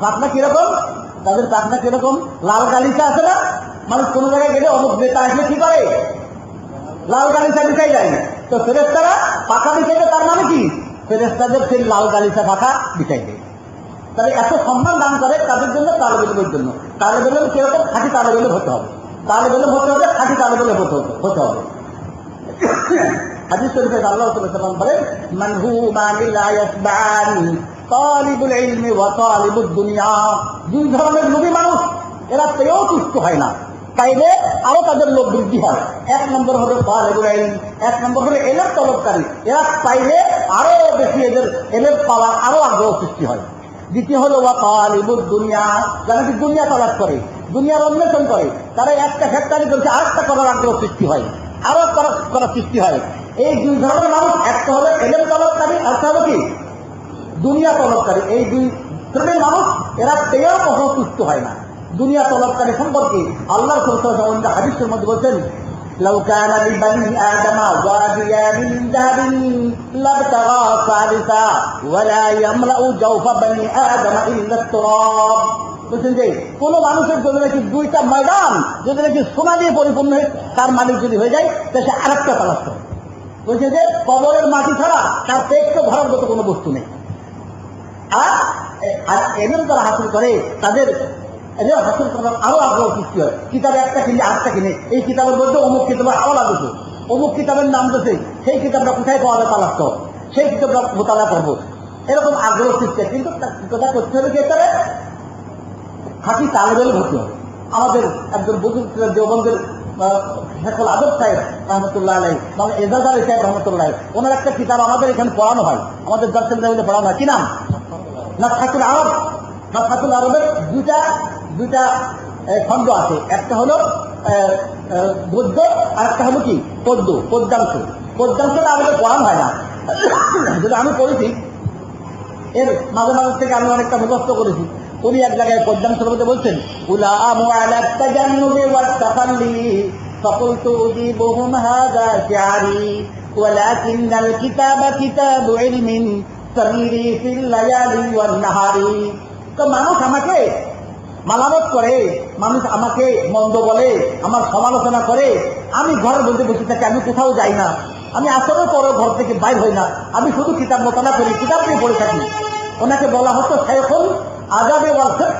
পাখনা কিরকম? তাদের পাখনা কিরকম? লাল গালিচা আছে না? মানুষ কোনো জায়গায় গেলে অমুক নেতা আসলে কি করে? লাল গালিচা বিছাই যায়। তো ফেরেশতারা পাখা বিছাই দেয়, তার মানে কি? ফেরেশতাদের সেই লাল গালিচা পাখা বিছাই দেয়। তাহলে এত সম্মান দান করে তাদের জন্য, তালেব ইলমের জন্য। তালেব ইলম কিরকম? খাঁটি তালেব ইলম হতে হবে। তালেব ইলম হতে হবে, খাঁটি তালেব ইলম হতে হবে। হাদিস শরীফে আল্লাহ সাল্লাল্লাহু আলাইহি ওয়াসাল্লাম বলেন, মান হুমা লা ইয়াসবানি তালিবুল ইলমি ওয়া তালিবুদ দুনিয়া। দুই ধরনের নবী মানুষ, এরা পেয়েও তুষ্ট হয় না, তাইলে আরো তাদের লোক বৃদ্ধি হয়। এক নম্বর হবে তালিবুল ইলম, এক নম্বর হলো ইলম তলবকারী। এরা পাইলে আরো বেশি এদের ইলম পাওয়ার আরো আগ্রহ সৃষ্টি হয়। দ্বিতীয় হলো ওয়া তালিবুদ দুনিয়া, যারা কি দুনিয়া তলাশ করে, দুনিয়ার অন্বেষণ করে, তারা একটা ফ্যাক্টরি করছে আরেকটা করার আগ্রহ সৃষ্টি হয়, আরো করার সৃষ্টি হয়। এই দুই ধরনের মানুষ, একটা হলো ইলম তলবকারী, একটা হলো কি দুনিয়া তলবকারী। এই দুই শ্রেণীর মানুষ এরা পেয়েও কখনো তুষ্ট হয় না। দুনিয়া তলবকারী সম্পর্কে আল্লাহ রাসূল সাল্লাল্লাহু আলাইহি ওয়াসাল্লাম হাদিসের মধ্যে বলেন, লাউ কানা লিবানি আদামা ওয়াদিয়ান মিন যাহাবিন লাবতাগা সালিসা ওয়া লা ইয়ামলাউ জাওফা বানি আদামা ইল্লা তুরাব। বলছেন যে কোন মানুষের জন্য নাকি দুইটা ময়দান যদি নাকি সোনা দিয়ে পরিপূর্ণ হয়ে তার মালিক যদি হয়ে যায়, তাহলে সে আরেকটা তালাশ করে। বলছে যে কবরের মাটি ছাড়া তার পেটকে ভরার মতো কোনো বস্তু নেই। আর এমন যারা হাসিল করে তাদের হাসিল করার আরো আগ্রহ সৃষ্টি হয়। কিতাবে একটা কিনে আরেকটা কিনে, এই কিতাবের মধ্যে অমুক কিতাবের আরো লাগছে, অমুক কিতাবের নাম দিয়েছে, সেই কিতাবটা কোথায় পাওয়া যায় তালাশ কর, সেই কিতাবটা মোতালা করবো, এরকম আগ্রহ সৃষ্টি হয়। কিন্তু কথা করতে হবে কি? খাঁটি তালেব ইলম হতে হবে। আমাদের একজন বুজুর্গ ছিলেন দেওবন্দের শেখুল আদব সাহেব রহমতুল্লাহ আলাইহি, মানে এজাজ আলী সাহেব রহমতুল্লাহ, ওনার একটা কিতাব আমাদের এখানে পড়ানো হয়, আমাদের দর্শন পড়ানো হয়। কি নাম? নাসখাতুল আরব। নাসখাতুল আরবের দুইটা খণ্ড আছে, একটা হলো গদ্য আর একটা হলো কি পদ্যাংশ। পদ্যাংশটা আমাদের পড়ানো হয় না, যেটা আমি পড়েছি এর মাঝে মাঝে থেকে আমি অনেকটা মুখস্থ করেছি। উনি এক জায়গায় পদ্যাংশের মধ্যে বলছেন, উলামু আলা তাজান্নুবি ওয়াত তাখাল্লি ফাকুলতু উজিবুহুম হাযা শি'রি ওয়ালাকিন্নাল কিতাবা কিতাবু ইলমিন সামিরি ফিল লায়ালি ওয়ান নাহারি। তো মানুষ আমাকে মালামত করে, মানুষ আমাকে মন্দ বলে, আমার সমালোচনা করে, আমি ঘরের মধ্যে বসে থাকি, আমি কোথাও যাই না, আমি আসরের পরে ঘর থেকে বাইর হই না, আমি শুধু কিতাব মোতালা করি, কিতাব নিয়ে পড়ে থাকি। ওনাকে বলা হতো শাইখুল আদাবে ওয়াল ফিকহ,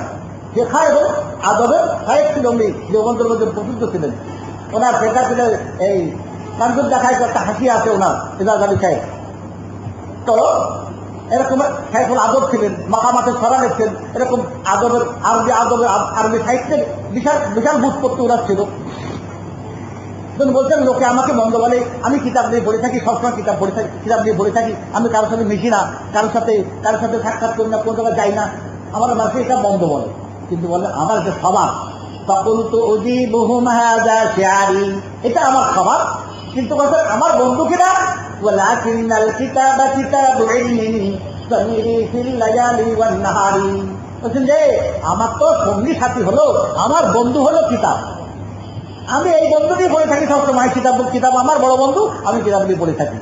শেখা এবং আদবের শাইখ ছিল উনি, দেওবন্দের মধ্যে প্রসিদ্ধ ছিলেন। ওনার শেখা ছিল এই কানজুর দেখায় একটা হাসি আছে ওনার, এজাজ আলী সাহেব। তো এরকম শাইখুল আদব ছিলেন, মাকামাতে ছড়া লিখছেন, এরকম আরবি সাহিত্যের বিশাল বিশাল বুৎপত্তি ওনার ছিল। যখন বলছেন লোকে আমাকে মন্দ বলে, আমি কিতাব নিয়ে পড়ে থাকি, সবসময় কিতাব নিয়ে পড়ে থাকি, আমি কারোর সাথে মিশি না, কারোর সাথে সাক্ষাৎ করি না, কোন জায়গায় যাই না, আমার মানুষ এটা মন্দ বলে। কিন্তু বলে আমার যে স্বভাব, তখন তো এটা আমার স্বভাব, কিন্তু কথা আমার বন্ধু কিনা বলছেন যে আমার তো সঙ্গী সাথী হলো, আমার বন্ধু হলো কিতাব। আমি এই বন্ধু নিয়ে পড়ে থাকি সবসময়, কিতাব আমার বড় বন্ধু, আমি কিতাব নিয়ে পড়ে থাকি।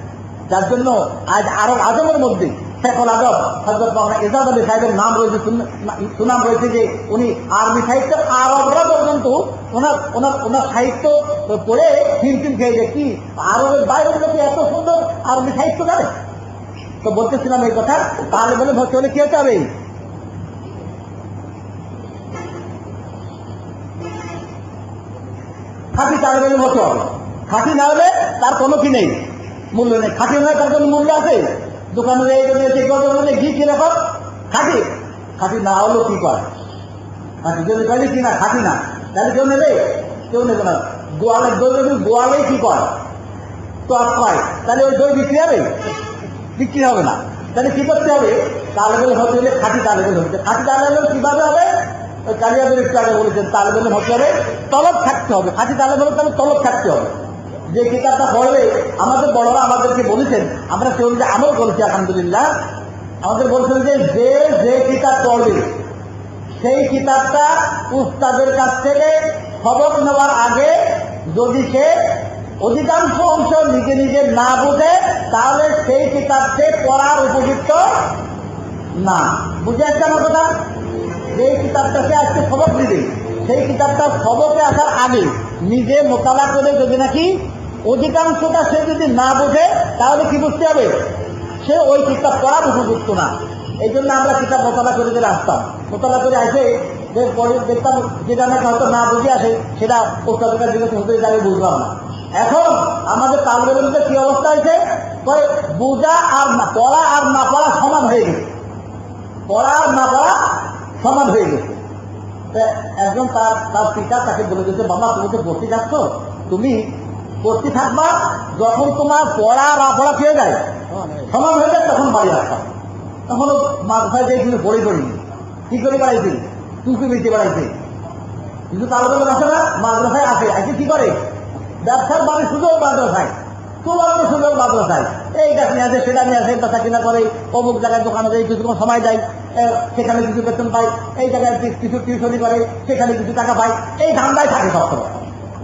যার জন্য আজ আরব আজমের মধ্যে শেখুল আজম হযরত মাওলানা এজাজ আলী সাহেবের নাম রয়েছে, সুনাম রয়েছে যে উনি আরবি সাহিত্য আরবরা পর্যন্ত ওনার সাহিত্য পড়ে হিমশিম খেয়ে যায়, কি আরবের বাইরের লোকে এত সুন্দর আরবি সাহিত্য জানে। তো বলতেছিলাম এই কথা, তাহলে বলে ভর্তি হলে কি হতে হবে? খাঁটি তালেবে ভর্তি হবে। খাঁটি না হলে তার কোনো কি নেই, মূল্য নেই। খাঁটি হলে তার কোনো মূল্য আছে? দোকানে ঘি কিরকম খাঁটি, খাঁটি না হলেও কি করে, খাঁটি যদি কয় কি না খাঁটি না, তাহলে কেউ নেবে? কেউ নেবে না। গোয়ালের দই যদি গোয়ালে কি করে তো আর কয়, তাহলে ওই দই বিক্রি হবে? বিক্রি হবে না। তাহলে কি করতে হবে? তালেবেল হতে হলে খাঁটি তালেবেল হচ্ছে। খাঁটি তালেবেল কিভাবে হবে? ওই কালিয়াদের একটু আগে বলেছেন, তালেবেল হতে হবে তলব থাকতে হবে। খাঁটি তালেবেল তাহলে তলব থাকতে হবে। যে কিতাবটা পড়বে, আমাদের বড়রা আমাদেরকে বলেছেন, আমরা কেউ যে আমল করেছি আলহামদুলিল্লাহ, আমাদের বলছেন যে যে কিতাব পড়বে সেই কিতাবটা উস্তাদের কাছ থেকে সবক নেওয়ার আগে যদি সে অধিকাংশ অংশ নিজে নিজে না বুঝে, তাহলে সেই কিতাবকে পড়ার উপযুক্ত না। বুঝে আসছে আমার কথা? যে কিতাবটাকে আজকে সবক দিবে, সেই কিতাবটা সবকে আসার আগে নিজে মোতালা করে যদি নাকি অধিকাংশটা সে যদি না বোঝে, তাহলে কি বুঝতে হবে? সে ওই কিতাব পড়ার উপযুক্ত না। এই জন্য আমরা কিতাব মোতালা করে দিয়ে আসতাম, মোতালা করে আসে যে পরে দেখতাম যেটা নাকি হয়তো না বুঝে আসে, সেটা ওস্তাদের জিজ্ঞেস হতে যাবে, বুঝলাম না। এখন আমাদের তালবেলের মধ্যে কি অবস্থা হয়েছে? বোঝা আর না পড়া আর না পড়া সমান হয়ে গেছে, পড়া আর না পড়া সমান হয়ে গেছে। একজন তার পিতা তাকে বলে দিয়েছে, বাবা তুমি তো পড়তে যাচ্ছ, তুমি পড়তে থাকবা, যখন তোমার পড়া না পড়া পেয়ে যায় সমান হয়ে যায়, তখন বাড়ি আসতাম। তখন মাদ্রাসায় যে তুমি পড়ে পড়িনি, কি করে বাড়াইছি? টুকু বেঁচে বাড়াইছে। কিন্তু তালবেল আসে না, মাদ্রাসায় আসে, আসে কি করে? ব্যবসার বাড়ির সুযোগ মাদ্রাসায়, তোমার সুযোগ মাদ্রাসায়, এই গাছ নিয়ে আসে, সেটা নিয়ে আসে, বেচা কিনা করে, অমুক জায়গায় দোকানে যায়, কিছু সময় দেয়, সেখানে কিছু বেতন পায়, এই জায়গায় কিছু টিউশনি করে, সেখানে কিছু টাকা পায়, এই ধান্দায় থাকে সবসময়।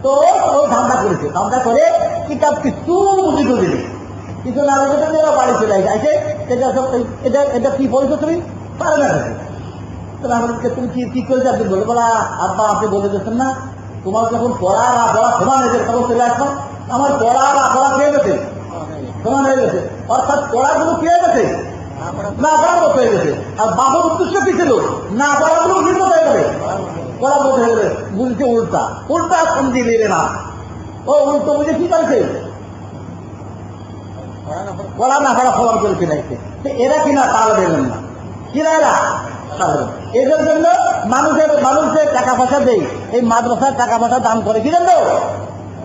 তো ওই ধান্দা করেছে, ধান্দা করে কিতাব কিছু বুঝিয়ে দিলে, কিছু না বুঝে ওরা বাড়ি চলে আসে। এটা কি বলছো তুমি? পারে না। তাহলে আমাদেরকে তুমি কি করেছো? আপনি বলে বলা আব্বা আপনি বলে দিচ্ছেন না, তোমার যখন পড়া না পড়া সমান হয়েছে, তখন চলে আসছো। আমার পড়া না পড়া পেয়ে গেছে, সমান হয়ে গেছে, অর্থাৎ পড়াগুলো পেয়ে গেছে, না পড়ার মতো হয়ে গেছে। আর বাবুর উদ্দেশ্য কি ছিল? না পড়াগুলো ভিন্ন হয়ে যাবে, পড়ার মতো হয়ে যাবে। বুঝছে উল্টা, উল্টা সমঝি নিলে না, ও উল্টো বুঝে কি করেছে? পড়া না পড়া সমান করে ফেলাইছে। এরা কিনা তাল দেবেন না, কিনা এরা এদের জন্য মানুষের টাকা পয়সা দেয়, এই মাদ্রাসার টাকা পয়সা দান করে, কি জানো?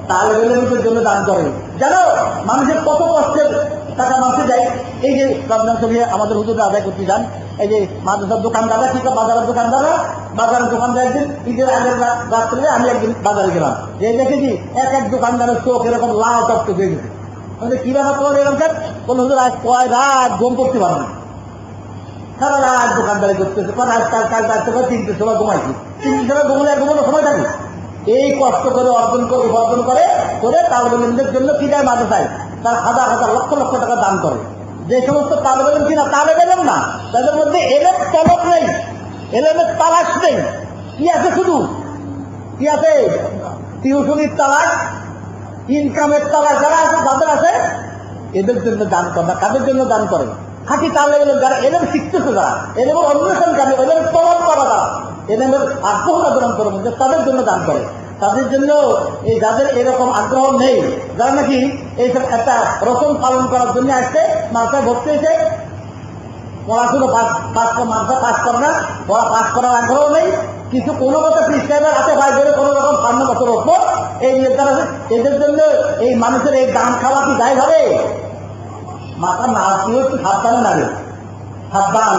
তালেবেলের জন্য দান করে। জানো মানুষের কত কষ্টের টাকা মাসে যায়? এই যে রমজান শরীফে আমাদের হুজুররা আদায় করতে যান, এই যে মাদ্রাসার দোকানদাররা, ঠিক আছে বাজারের দোকানদাররা, বাজারের দোকানদার একদিন ঈদের আগের রাত্রে আমি একদিন বাজারে গেলাম, যে দেখেছি এক দোকানদারের চোখ এরকম লাল টপ হয়ে গেছে। কি ব্যাপার তোমার এরকম? কোন হুজুর আজ কয় রাত ঘুম করতে পারে না, সারা রাত দোকানদারি করতেছে, কাল রাখতে পারে 3টের সময় ঘুমাইছি, 3টের সময় ঘুমলে ঘুমানোর সময় থাকে। এই কষ্ট করে অর্জন করে তালেবেলদের জন্য কি যায়? মাদ্রাসায় তার হাজার হাজার লক্ষ লক্ষ টাকা দান করে। যে সমস্ত তালেবেল কিনা তালেবেল না, তাদের মধ্যে এলেম তলব নেই, এলেমের তালাশ নেই, কি আছে? শুধু কি আছে? টিউশনির তালাশ, ইনকামের তালাশ যারা আছে, যাদের আছে, এদের জন্য দান করে না। কাদের জন্য দান করে? খাঁটি তালেবেল যারা এলেম শিখতেছে, যারা এলেমের অন্বেষণ করে, এলেম তলব করা, যারা এলেমের আগ্রহ গ্রহণ করে, তাদের জন্য দান করে। তাদের জন্য এই যাদের এরকম আগ্রহ নেই, যারা নাকি এইসব একটা রসম পালন করার জন্য আসছে, মাদ্রাসায় ভর্তি হয়েছে, পড়াশুনো মাদ্রাসা পাস করে না, পড়া পাস করার আগ্রহ নেই, কিছু কোনো মতো পীর সাহেবের হাতে ভাই ধরে কোনো রকম ৫ বছর রক্ষো এই তারা এদের জন্য এই মানুষের এই দান খাওয়া কি দায় হবে? মাথা না আসলেও একটু সাবধানে নাড়ে, সাবধান।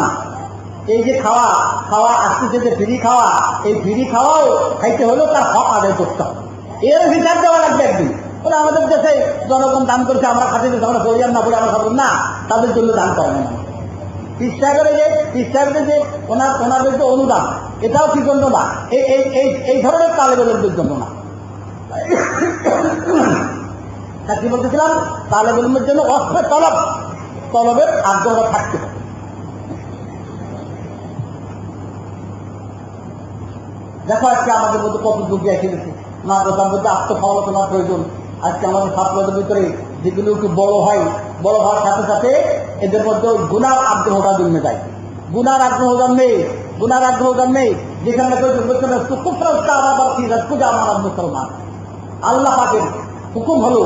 এই যে খাওয়া খাওয়া আসতেছে যে ফ্রি খাওয়া, এই ফ্রি খাওয়াও খাইতে হলেও তার হক আদায় করতে হবে, এর হিসাব দেওয়া লাগবে একদিন। ওরা আমাদের দেশে জনগণ দান করছে, আমরা খাতে আমরা পরিবার না বলে আমরা খাবো না, তাদের জন্য দান করে না। পীর সাহেবের যে ওনাদের যে অনুদান, এটাও কি জন্য না, এই ধরনের তালেবেলের জন্য না। কি বলতেছিলাম, তালেবেলের জন্য অস্ত্রের তলবের আগ্রহ থাকতে হবে। দেখো আজকে আমাদের মধ্যে কত যুগে এসে গেছে, মাদ্রাসার মধ্যে আত্মসমালোচনার প্রয়োজন। আজকে আমাদের ছাত্রদের ভিতরে যেগুলো একটু বড় হয়, বড় হওয়ার সাথে সাথে এদের মধ্যে গুনার আগ্রহটা জন্মে যায়। গুনার আগ্রহ জন্মে যেখানে মুসলমান। আল্লাহ পাকের হুকুম হলো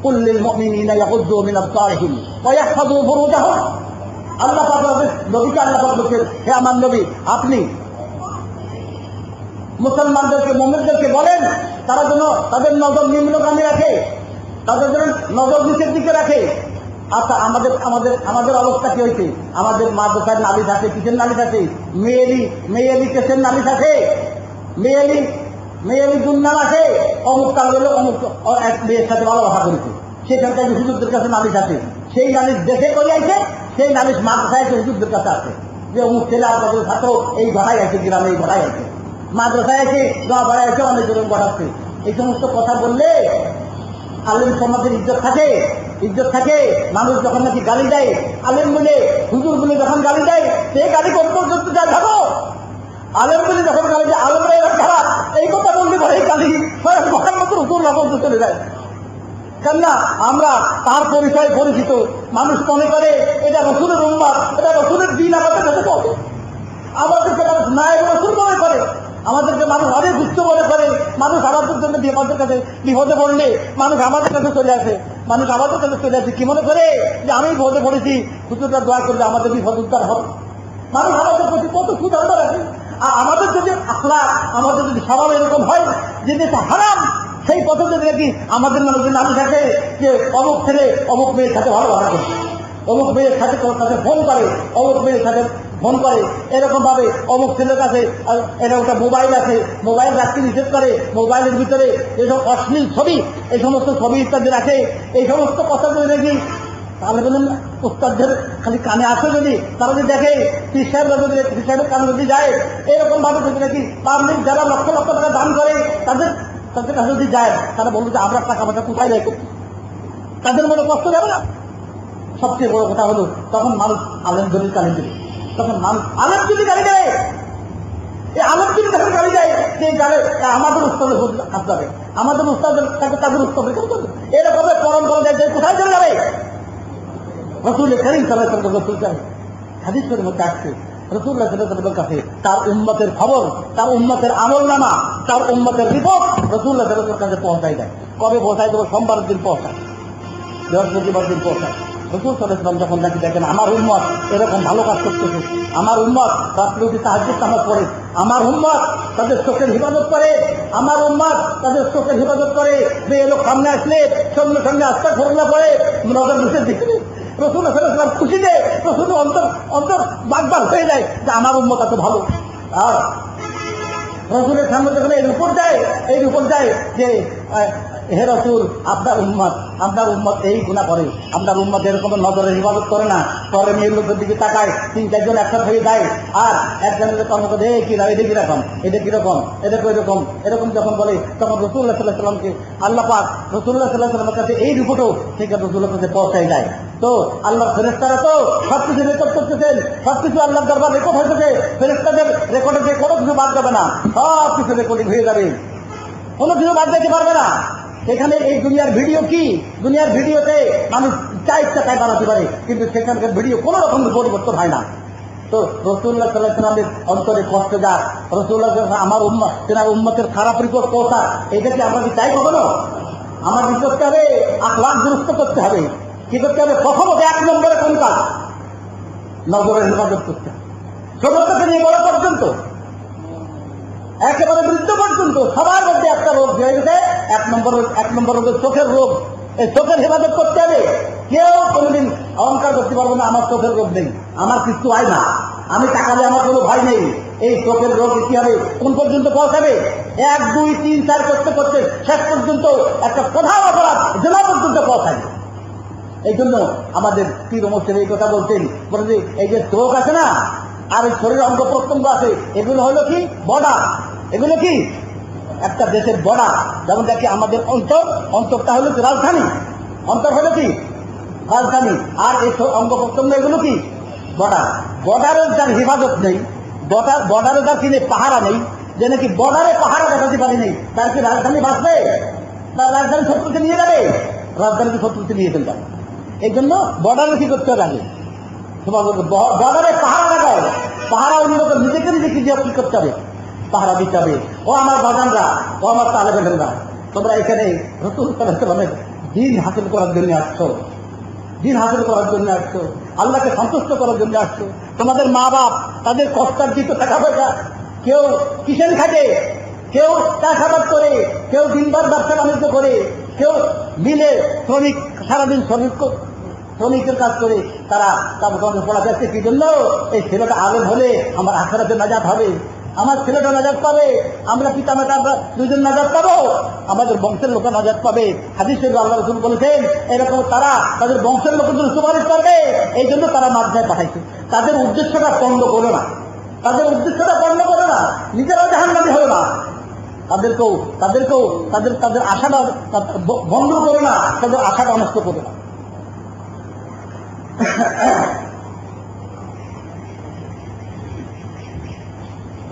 কুল্লিল মুমিনিনা ইয়াগুদ্দু মিন আবসারিহিম ওয়া ইয়াহফাযু ফুরুজাহুম। আল্লাহ পাক নবীকে আল্লাহ পাক বলেছেন, হে আমার নবী, আপনি মুসলমানদেরকে, মুমিনদেরকে বলেন তারা যেন তাদের নজর নিম্নগামী রাখে, তাদের যেন নজর নিচের দিকে রাখে। আচ্ছা, আমাদের অবস্থা কি হয়েছে? আমাদের মাদ্রাসার নালিশ আছে, কিসের নালিশ আছে? মেয়েলি কেসের নালিশ আছে, মেয়েলি দুর্নাম আছে। অমুক কাল হলো অমুক এক মেয়ের সাথে ভালোবাসা করেছে, সেখানকার হুজুরদের কাছে নালিশ আছে। সেই নালিশ দেশে করে আইছে, সেই নালিশ মাদ্রাসায় হুজুরদের কাছে আছে যে অমুক ছেলে আপনাদের সাথে এই ঘটাই আছে, গ্রামে এই ঘটাই আছে, মাদ্রাসায় আছে, দোয়া ভাড়ায় আছে, অনেক জন ঘটাচ্ছে। এই সমস্ত কথা বললে আলেম সমাজের ইজ্জত থাকে। মানুষ যখন নাকি গালি দেয়, আলেম বলে হুজুর বলে যখন গালি দেয়, সে গালি কোন পর্যন্ত যায় থাকো। আলেম বলে যখন গালি দেয়, আলেমরা এরা খারাপ, এই কথা বললে পরে এই গালি ঘরের মতো হুজুর রকম চলে যায়। কেননা আমরা তার পরিচয় পরিচিত, মানুষ মনে করে এটা রসুলের উম্মাত, এটা রসুলের দিন আমাদের কাছে পড়ে। আমাদেরকে মানুষ নায়েব রসুল মনে করে, আমাদেরকে মানুষ অনেক উচ্চ মনে করে। মানুষ আমাদের জন্য আমাদের কাছে বিপদে পড়লে মানুষ আমাদের কাছে চলে আসে, কি মনে করে যে আমি বিপদে পড়েছি, হুজুরটা দোয়া করলে আমাদের বিপদ উদ্ধার হবে। মানুষ আমাদের প্রতি কত সুধারণা রাখে। আর আমাদের যদি আখলাক, আমাদের যদি স্বভাব এরকম হয় যে হারাম, সেই পথে যদি নাকি আমাদের মানুষের নাম থাকে যে অমুক ছেলে অমুক মেয়ের সাথে ভালোবাসা করছে, অমুক মেয়ের সাথে ফোন করে, অমুক মেয়ের সাথে ফোন করে, এরকম ভাবে অমুক ছেলের কাছে এরকম একটা মোবাইল আছে, মোবাইল রাখতে নিষেধ করে, মোবাইলের ভিতরে এইসব অশ্লীল ছবি, এই সমস্ত ছবি ইত্যাদি রাখে। এই সমস্ত কথাগুলো নাকি তাহলে বলুন উস্তাদদের খালি কানে আসে, যদি তারা যদি দেখে পীর সাহেবের কানে যদি যায়, এরকম ভাবে যদি নাকি পাবলিক যারা লক্ষ লক্ষ টাকা দান করে তাদের কাছে যদি যায়, তারা বলবে যে আমরা টাকা পয়সা কোথায় দেয়, তাদের মনে কষ্ট যাবে না। সবচেয়ে বড় কথা হলো তখন মানুষ আলেম ধরে কানে দেবে, তখন মানুষ আলেম যদি গালি দেয়, এই আলেম যদি তাকে গালি দেয়, সেই গালে আমাদের উস্তাদের হাত যাবে, আমাদের উস্তাদের তাদের উস্তাদের এরকম পরম করে দেয়, কোথায় চলে যাবে? রসুল করিম সাল্লাল্লাহু আলাইহি ওয়াসাল্লাম হাদিসের মধ্যে আসছে, রাসূলুল্লাহ সাল্লাল্লাহু আলাইহি ওয়াসাল্লামের কাছে তার উম্মতের খবর, তার উম্মতের আমলনামা, তার উম্মতের রিপোর্ট রাসূলুল্লাহ সাল্লাল্লাহু আলাইহি ওয়াসাল্লামের কাছে পৌঁছায় দেয়। কবে পৌঁছায় দেবো? সোমবারের দিন পৌঁছায়, বৃহস্পতিবার দিন পৌঁছায়। রাসূল সাল্লাল্লাহু আলাইহি ওয়াসাল্লাম যখন নাকি দেখেন আমার উম্মত এরকম ভালো কাজ করতেছে, আমার উম্মত রাত্রে উঠে তাহাজ্জুদ নামাজ পড়ে, আমার উম্মত তাদের চোখের হিফাজত করে, আমার উম্মত তাদের চোখের হিফাজত করে, মেয়ে লোক সামনে আসলে সঙ্গে সঙ্গে আস্তাগফিরুল্লাহ পড়ে নজর নিচের দিকে, রাসূলুল্লাহ সাল্লাল্লাহু আলাইহি ওয়াসাল্লাম খুশিতে রাসূল অন্তর বাগবাগ হয়ে যায় যে আমার উম্মত এত ভালো। আর রাসূলের সামনে যখন এর উপর যায় যে হে রাসূল, আপনার উম্মত এই গুনাহ করে, আপনার উম্মত এরকম নজরের হিফাজত করে না, পরে মেয়ের লোকের দিকে তাকায়, 3-4 জন একসাথে হয়ে যায়, আর একজনের কর্ম করে এটা কিরকম, এটা কিরকম, এটা এরকম যখন বলে, তখন রাসূলুল্লাহ সাল্লাল্লাহু আলাইহি ওয়াসাল্লামকে আল্লাহ পাক রাসূলুল্লাহ সাল্লাল্লাহু আলাইহি ওয়াসাল্লামের কাছে এই রিপোর্টও ঠিক রাসূলের কাছে পৌঁছায় যায়। তো আল্লাহর ফেরেশতারা তো সবকিছু রেকর্ড করতেছেন, সবকিছু আল্লাহর দরবার রেকর্ড হয়েছে, ফেরেশতাদের রেকর্ডে যে কোনো কিছু বাদ যাবে না, সব কিছু রেকর্ডিং হয়ে যাবে, কোনো কিছু বাদ যেতে পারবে না। সেখানে এই দুনিয়ার ভিডিও কি, দুনিয়ার ভিডিওতে মানুষ যা ইচ্ছা তাই বানাতে পারে, কিন্তু সেখানকার ভিডিও কোনো রকম পরিবর্তন হয় না। তো রাসূলুল্লাহ সাল্লাল্লাহু আলাইহি ওয়াসাল্লামের অন্তরে কষ্ট যায়, রাসূলুল্লাহ আমার উম্মত তেনার উম্মতের খারাপ রিপোর্ট পৌঁছা, এটা কি আমরা কি চাই কখনো? আমার কি করতে হবে? আখলাক দুরুস্ত করতে হবে। কি করতে হবে? প্রথমত 1 নম্বরে কোন কাজ? নজরের হেফাজত করতে হবে, ছোট থেকে নিয়ে বড় পর্যন্ত। একেবারে বৃদ্ধ পর্যন্ত সবার মধ্যে একটা রোগ হয়ে গেছে। এক নম্বর রোগের চোখের রোগ। এই চোখের হেফাজত করতে হবে। কেউ কোনোদিন অহংকার করতে পারবে না আমার চোখের রোগ নেই, আমার কিছু হয় না, আমি টাকা দিয়ে আমার কোনো ভয় নেই। এই চোখের রোগ কি হবে, কোন পর্যন্ত পৌঁছাবে? 1, 2, 3, 4 করতে করতে শেষ পর্যন্ত একটা প্রধান অপরাধ জেনা পর্যন্ত পৌঁছাবে। এই জন্য আমাদের পীর মুর্শিদ এই কথা বলতেন, বলে যে এই যে চোখ আছে না, আর এই শরীরের অঙ্গ প্রত্যঙ্গ আছে, এগুলো হলো কি বর্ডার। এগুলো কি একটা দেশের বর্ডার। যেমন দেখি আমাদের অন্তরটা হলো কি রাজধানী, অন্তর হলো কি রাজধানী, আর এই অঙ্গ প্রত্যঙ্গ এগুলো কি বর্ডার। বর্ডারের যার হেফাজত নেই, বর্ডারে যার কিনে পাহারা নেই, যে নাকি বর্ডারে পাহারা দেখাতে পারি নেই, তার কি রাজধানী বাঁচবে? তার রাজধানী শত্রুকে নিয়ে যাবে, রাজধানীকে শত্রুকে নিয়ে ফেলতে হবে। এই জন্য বর্ডারে কি করতে হবে? আগে বর্ডারে পাহারা লাগাও, পাহারা অন্যকে নিজেকে কি করতে হবে? পাহারা দিতে হবে। ও আমার বাগানরা, ও আমার তালেবেনরা, তোমরা এখানে রাসূল সাল্লাল্লাহু আলাইহি ওয়াসাল্লামের দিন হাসিল করার জন্য আসছো, দিন হাসিল করার জন্য আসছো, আল্লাহকে সন্তুষ্ট করার জন্য আসছো। তোমাদের মা বাপ তাদের কষ্টার্জিত টাকা পয়সা কেউ কিষেন খাটে, কেউ চাষাবাদ করে, কেউ দিনবার ব্যবসা বাণিজ্য করে, কেউ মিলে শ্রমিক, সারাদিন শ্রমিকের কাজ করে তারা তাদের পড়াচ্ছে। কি জন্য? এই ছেলেটা আলেম হলে আমার আখিরাতে নাজাত হবে, আমার ছেলেটা নাজাত পাবে, আমরা পিতা মাতা আমরা দুজন নাজাত পাবো, আমাদের বংশের লোক নাজাত পাবে। হাদিসে আল্লাহ রাসূল বলেছেন এরকম তারা তাদের বংশের লোকের জন্য সুপারিশ করবে। এই জন্য তারা মাদ্রাসায় পাঠাইছে। তাদের উদ্দেশ্যটা পণ্ড করো না, তাদের উদ্দেশ্যটা পণ্ড করো না, নিজেরাও জাহান্নামী হলো না, তাদেরকেও তাদের আশাটা বন্ধ করো না, তাদের আশাটা নষ্ট করো না।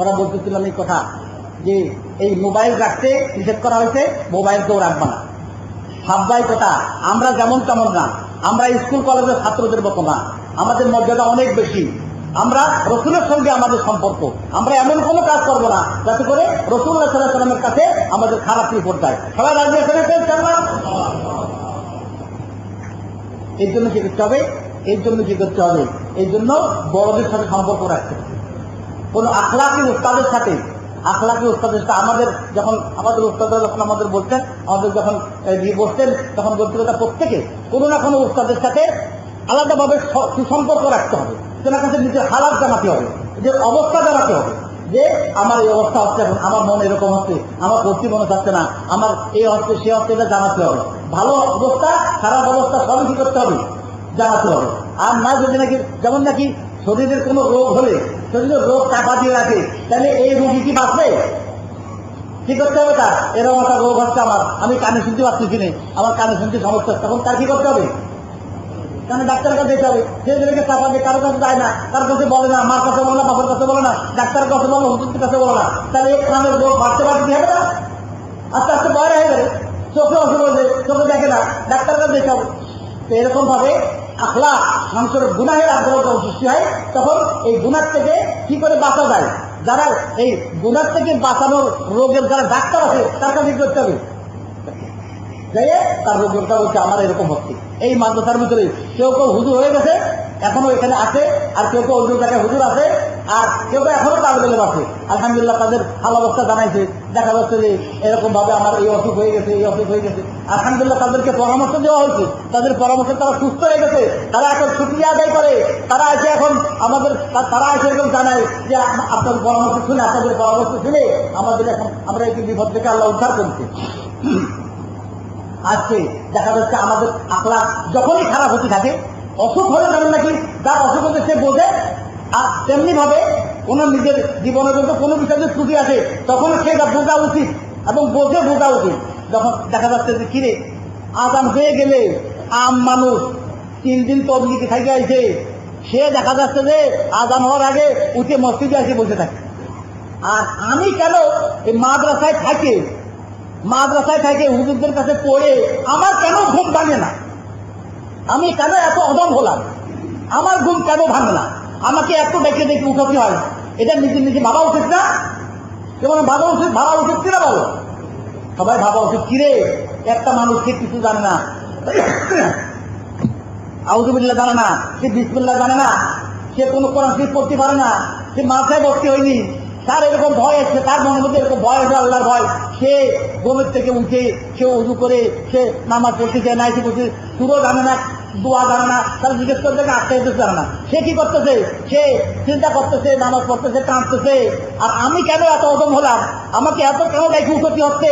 ওরা বলতেছিলাম এই কথা যে এই মোবাইল রাখতে নিষেধ করা হয়েছে, মোবাইল কেউ রাখবে না। ভাববাই কথা, আমরা যেমন তেমন না, আমরা স্কুল কলেজের ছাত্রদের মতো না, আমাদের মর্যাদা অনেক বেশি। আমরা রসুলের সঙ্গে আমাদের সম্পর্ক, আমরা এমন কোনো কাজ করবো না যাতে করে রাসূলুল্লাহ সাল্লাল্লাহু আলাইহি ওয়াসাল্লামের কাছে আমাদের খারাপ রিপোর্ট দেয়। সবাই রাজি আছেন? এই জন্য কি করতে হবে? এই জন্য কি করতে হবে? এই জন্য বড়দের সাথে সম্পর্ক রাখতে হবে। কোন আখলাকি উস্তাদের সাথে, আখলাকি উস্তাদের সাথে আমাদের উস্তাদরা যখন আমাদের বলতেন, আমাদের যখন বসতেন, তখন বলতে হবে প্রত্যেকে কোনো না কোনো উস্তাদের সাথে আলাদাভাবে সুসম্পর্ক রাখতে হবে। তেনার কাছে নিজের হালাত জানাতে হবে, নিজের অবস্থা জানাতে হবে, যে আমার এই অবস্থা হচ্ছে, এখন আমার মন এরকম হচ্ছে, আমার ভর্তি মনে থাকছে না, আমার এই হচ্ছে সে হচ্ছে, এটা জানাতে হবে। ভালো অবস্থা খারাপ অবস্থা সবই কি করতে হবে? জানাতে হবে। আর না যদি নাকি যেমন নাকি শরীরের কোনো রোগ হলে শরীরের রোগ চাপা দিয়ে রাখে, তাহলে এই রোগী কি বাঁচবে? কি করতে হবে? তার এরকম একটা রোগ হচ্ছে আমার, আমি কানে শুনতে পাচ্ছি কিনে, আমার কানে শুনতে সমস্যা, তখন তার কি করতে হবে? কারণ ডাক্তারের কাছে যেতে হবে। ছেলেদেরকে চাপা দিয়ে কারোর কাছে যায় না, কারোর কাছে বলে না, মার কাছে বলে না, বাবার কাছে বলে না, ডাক্তারের কাছে বলো, হুজুরের কাছে বলো না, তাহলে এই কানের রোগ বাড়তে বাড়তে হবে না, আস্তে আস্তে বয়স হয়ে যাবে, চোখে অসুখ হয়েছে, চোখে দেখে না, ডাক্তারের কাছে যেতে হবে। তো এরকম ভাবে আখলাক মানুষের গুনাহের আগ্রহ যখন সৃষ্টি হয়, তখন এই গুনাহ থেকে কি করে বাঁচা যায়, যারা এই গুনাহ থেকে বাঁচানোর রোগের যারা ডাক্তার আছে তার কাছে কি করতে হবে? যাই তার রোগটা হচ্ছে আমার এরকম হচ্ছে। এই মাদ্রাসার ভিতরে কেউ কেউ হুজুর হয়ে গেছে, এখনো এখানে আছে, আর কেউ কেউ অন্য জায়গায় হুজুর আছে, আর কেউ কেউ এখনো তালেবেলেম আছে। আলহামদুলিল্লাহ তাদের ভালো অবস্থা জানাইছে, দেখা যাচ্ছে যে এরকম ভাবে আমার এই অসুখ হয়ে গেছে, এই অসুখ হয়ে গেছে। আলহামদুলিল্লাহ তাদেরকে পরামর্শ দেওয়া হয়েছে, তাদের পরামর্শে তারা সুস্থ হয়ে গেছে, তারা এখন শুকরিয়া আদায় করে, তারা এসে এখন আমাদের তারা এসে এরকম জানায় যে আপনাদের পরামর্শ শুনে, আপনাদের পরামর্শ শুনে আমাদের এখন আমরা এই বিপদ থেকে আল্লাহ উদ্ধার করছি। আজকে দেখা যাচ্ছে আমাদের আখলাক যখনই খারাপ হতে থাকে, অসুখ হলে যেমন নাকি যার অসুখ হতে সে বোঝে, আর তেমনি ভাবে কোন নিজের জীবনের মধ্যে কোনো বিষয়ে যে ত্রুটি আছে তখন সে বোঝা উচিত এবং বোঝে বোঝা উচিত। যখন দেখা যাচ্ছে যে কিরে আজান হয়ে গেলে আম মানুষ 3 দিন তবলিগে থেকে আইছে, সে দেখা যাচ্ছে যে আজান হওয়ার আগে উঠে মসজিদে এসে বসে থাকে। আর আমি কেন এই মাদ্রাসায় থাকে হুজুরদের কাছে পড়ে আমার কেন ঘুম ভাঙে না? আমি কেন এত অদম হলাম? আমার ঘুম কেন ভাঙে না? আমাকে এত ডেকে ডেকে উঠাতে হয়, এটা নিজে নিজে ভাবা উচিত না? যেমন ভাবা উচিত কিনা বলো? সবাই ভাবা উচিত। কিরে একটা মানুষকে কিছু জানে না, আউযুবিল্লাহ জানে না, সে বিসমিল্লাহ জানে না, সে কোনো কোরআন শরীফ পড়তে পারে না, সে মাথায় ভর্তি হয়নি, তার এরকম ভয় আছে, তার মনের মধ্যে এরকম ভয় আছে, আল্লাহর ভয়, সে ঘুমের থেকে উঠে সে উজু করে সে নামাজ পড়তেছে, নাইটি পড়ছে, সুরও জানে না, দোয়া জানে না, তার জিজ্ঞেস করতে আটকে যেতে জানে না, সে কি করতেছে, সে চিন্তা করতেছে, নামাজ পড়তেছে, কাঁদতেছে, আর আমি কেন এত ওজন হলাম, আমাকে এত কেন দেখে উঠতে হচ্ছে,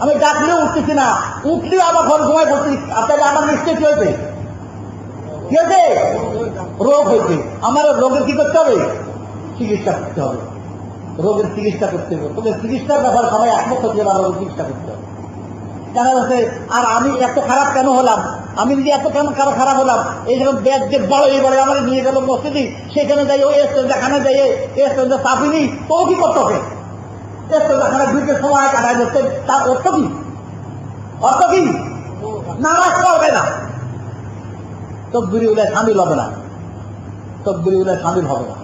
আমি ডাকলেও উঠতেছি না, উঠলেও আমার ঘর ঘুমায় পড়ছি, আপনাকে আমার নিশ্চয় কি হয়েছে, কি হয়েছে, রোগ হয়েছে, আমার রোগের কি করতে হবে, চিকিৎসা করতে হবে, রোগের চিকিৎসা করতে হবে, তবে চিকিৎসার ব্যাপারে সবাই একমত হচ্ছে না, রোগের চিকিৎসা করতে হবে। দেখা যাচ্ছে আর আমি এত খারাপ কেন হলাম, আমি যদি এত কেন খারাপ হলাম, এই যখন ব্যাগ যে বড় এইবারে আমার নিয়ে গেল মসজিদে, সেখানে যাই ওই দেখানে যাই চাপিনি, তো কি করতে হবে, দেখানে দুইটা সময় কাটাই যাচ্ছে, তার অর্থ কি, অর্থ কি, নামাজ পড়বে না, তকবিরে উল্লাহ সামিল হবে না, তকবিরে উল্লাহ সামিল হবে না,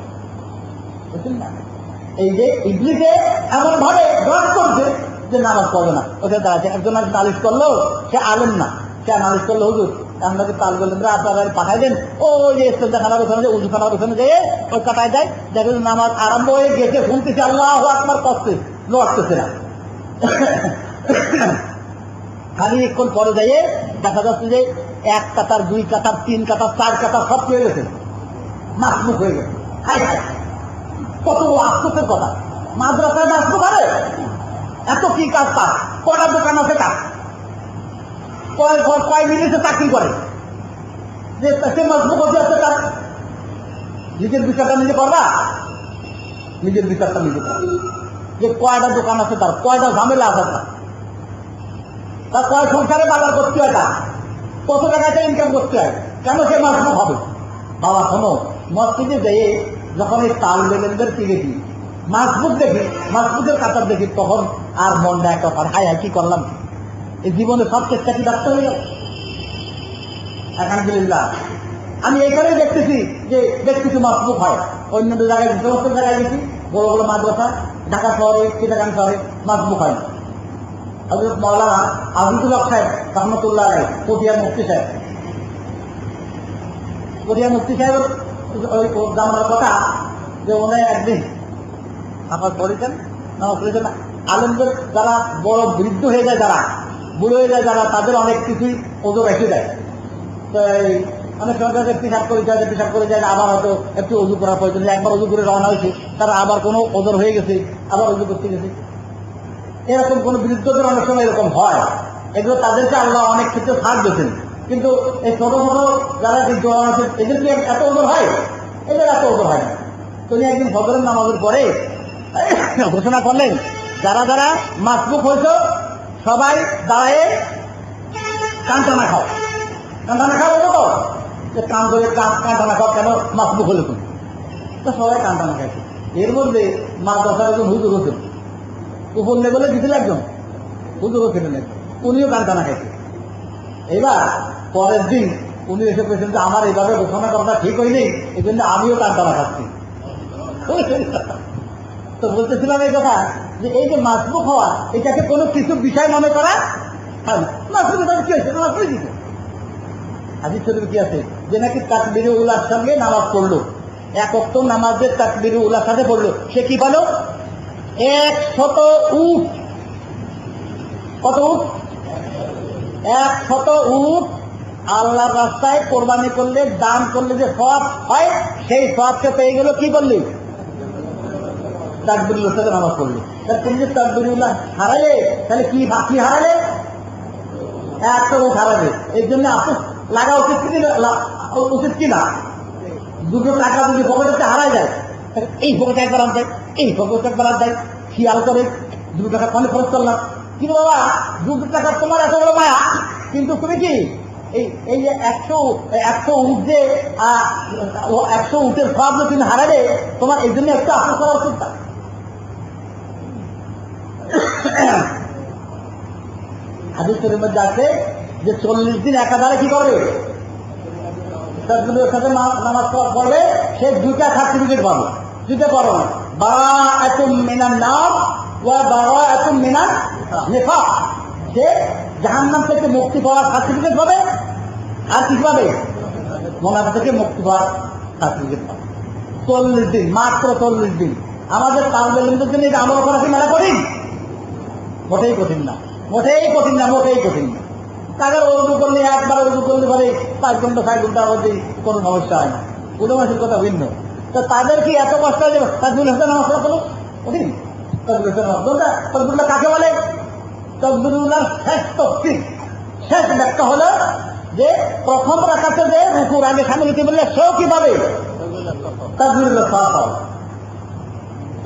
বুঝলেন না? এই যে ইবলিসে এমন ভাবে ড্রাগ করছে যে নামাজ পড়বে না, ওখানে দাঁড়াচ্ছে, একজন নালিশ করলো, সে আলেম না, সে নালিশ করলো, হুজুর আপনাকে তাল বললেন আপনারা পাঠাই দেন, ওই যে খানার ওখানে উজু খানার ওখানে যেয়ে ওই কাটায় দেয়, দেখেন নামাজ আরম্ভ হয়ে গেছে, শুনতেছে আল্লাহু আকবার করছে, লড়তেছে না, খালি একটু পরে যাইয়ে দেখা যাচ্ছে যে 1 কাতার 2 কাতার 3 কাতার 4 কাতার সব হয়ে গেছে, মাসমুখ হয়ে গেছে। কত আফসোসের কথা, মাদ্রাসায় মাসমুখ হবে, এত কি কাজ তার, কটা দোকান আছে তার, কয় মিনিটে চাকরি করে, যে সে মাসমুখ হতে আছে, তার নিজের বিচারটা নিজে করবা, নিজের বিচারটা নিজে করবা, যে কয়টা দোকান আছে তার, কয়টা ঝামেলা আছে তার কয় সংসারে বাজার করতে হয়, তার কত টাকাতে ইনকাম করতে হয়, কেন সে মাসমুখ হবে? বাবা শোনো, মসজিদে যেয়ে যখন এই তাল বেলেনদের দেখি, মাসবুক দেখি, মাসবুকের কাতার দেখি, তখন আর মনটা একটা হাই হাই কি করলাম, এই জীবনে সব চেষ্টা কি ব্যর্থ হয়ে গেল। আলহামদুলিল্লাহ আমি এইখানেই দেখতেছি যে বেশ কিছু মাসবুক হয়, অন্য জায়গায় সমস্ত জায়গায় গেছি, বড় বড় মাদ্রাসা, ঢাকা শহরে, চিটাগাং শহরে মাসবুক হয় না। হযরত মাওলানা আজিজুল হক সাহেব রহমতুল্লাহ আলাইহি, পটিয়া মুফতি সাহেব, পটিয়া মুফতি সাহেবের ওই জানার কথা যে উনি একদিন আপনার পড়েছেন নামাজ পড়েছেন, আলেমদের যারা বড় বৃদ্ধ হয়ে যায়, যারা বুড়ো হয়ে যায়, যারা তাদের অনেক কিছুই ওজোর এসে যায়, তো অনেক সময় পেশাব করে যায়, আবার হয়তো একটু অজু করার প্রয়োজন, একবার অজু করে রওনা হয়েছে, তারা আবার কোনো ওজোর হয়ে গেছে, আবার অজু করতে গেছে, এরকম কোন বৃদ্ধদের অনেক সময় এরকম হয়, এগুলো তাদেরকে আল্লাহ অনেক ক্ষেত্রে ছাড় দিয়েছেন, কিন্তু এই ছোট ছোট যারা জোয়ান আছে এদের কি এত ওজন হয়, এদের এত ওজন হয় না। তিনি একদিন ফজরের নামাজের পরে ঘোষণা করলেন, যারা যারা মাসবুক হয়েছ সবাই দাঁড়ায় কান্টানা খাও, কান্টানা খাও, বলো যে কান ধরে কান্টানা খাও, কেন মাসবুক হলে তুমি, তো সবাই কান্টানা খাইছে। এর মধ্যে মাদ্রাসার একজন হুজুর হতেন, উপর লেভেলে দিছিল একজন হুজুর ছিলেন, উনিও কান্টানা খাইছে। এবার পরের দিন উনি এসে পেয়েছেন যে আমার এইভাবে ঘোষণা করাটা ঠিক হয়নি, এই জন্য আমিও কান্টানা খাচ্ছি। তো বলতেছিলাম এই কথা যে এই যে মাসবুক হওয়া, এটাকে কোনো কিছু বিষয় মনে করা মাসবুক কি হয়েছে, নামাজ পড়ে দিতে। হাদিস শরীফে কি আছে যে নাকি তাকবীরে উলার সঙ্গে নামাজ পড়লো, 1 ওয়াক্ত নামাজের তাকবীরে উলার সাথে পড়লো, সে কি বলো 100 উট, কত উট, 100 উট আল্লাহর রাস্তায় কোরবানি করলে, দান করলে যে সওয়াব হয়, সেই সওয়াবকে পেয়ে গেল কি বললি, তাকবীরুল্লাহর সাথে নামাজ পড়লে। তাহলে তুমি যে তাকবীরুল্লাহ হারালে, তাহলে কি বাকি হারালে, 100 উট হারাবে। এই জন্য আফসোস লাগা উচিত কিনা, 2 টাকা যদি পকেটে হারায় যায়, এই পকেটে একবার আন দেয়, এই পকেটে একবার আন দেয়, খেয়াল করে 2 টাকা কমে খরচ করলাম, কিন্তু বাবা 2 টাকা তোমার এত বড় মায়া, কিন্তু তুমি কি এই যে 100 উট যে 100 উটের সব তুমি হারালে, তোমার এই জন্য একটু আফসোস করা উচিত না। হাদিসের মধ্যে আছে যে 40 দিন একাধারে কি করবে, তাকবীরের সাথে নামাজ পড়লে সে 2টা সার্টিফিকেট পাবে, 2টা পারো না, বারাআতুম মিনান নার ওয়া বারাআতুম মিনান নিফাক, সে জাহান্নাম থেকে মুক্তি পাওয়ার সার্টিফিকেট পাবে, আর কি পাবে, মুনাফিক থেকে মুক্তি পাওয়ার সার্টিফিকেট পাবে। 40 দিন, মাত্র 40 দিন। আমাদের তালবেলদের জন্য এটা আমল করা কি মেলা কঠিন? মোটেই কঠিন না, মোটেই কঠিন না, মোটেই কঠিন না। তাদের উজু করলে একবার উজু করলে পরে 5 ঘন্টা 6 ঘন্টার মধ্যে কোনো সমস্যা হয় না। উলামাদের কথা ভিন্ন। তো তাদের কি এত কষ্ট হয় যে তাকবীর হাসান নামাজ পড়া হলো কঠিন? তাকবীর হাসান নামাজ তাকবীরুল্লাহ কাকে বলে? তাকবীরুল্লাহ শেষ তাফসীর, শেষ ব্যাখ্যা হলো যে প্রথম রাকাতে যে রুকুর আগে সামনে নিতে বললে সেও কিভাবে তাকবীরুল্লাহ সাহা।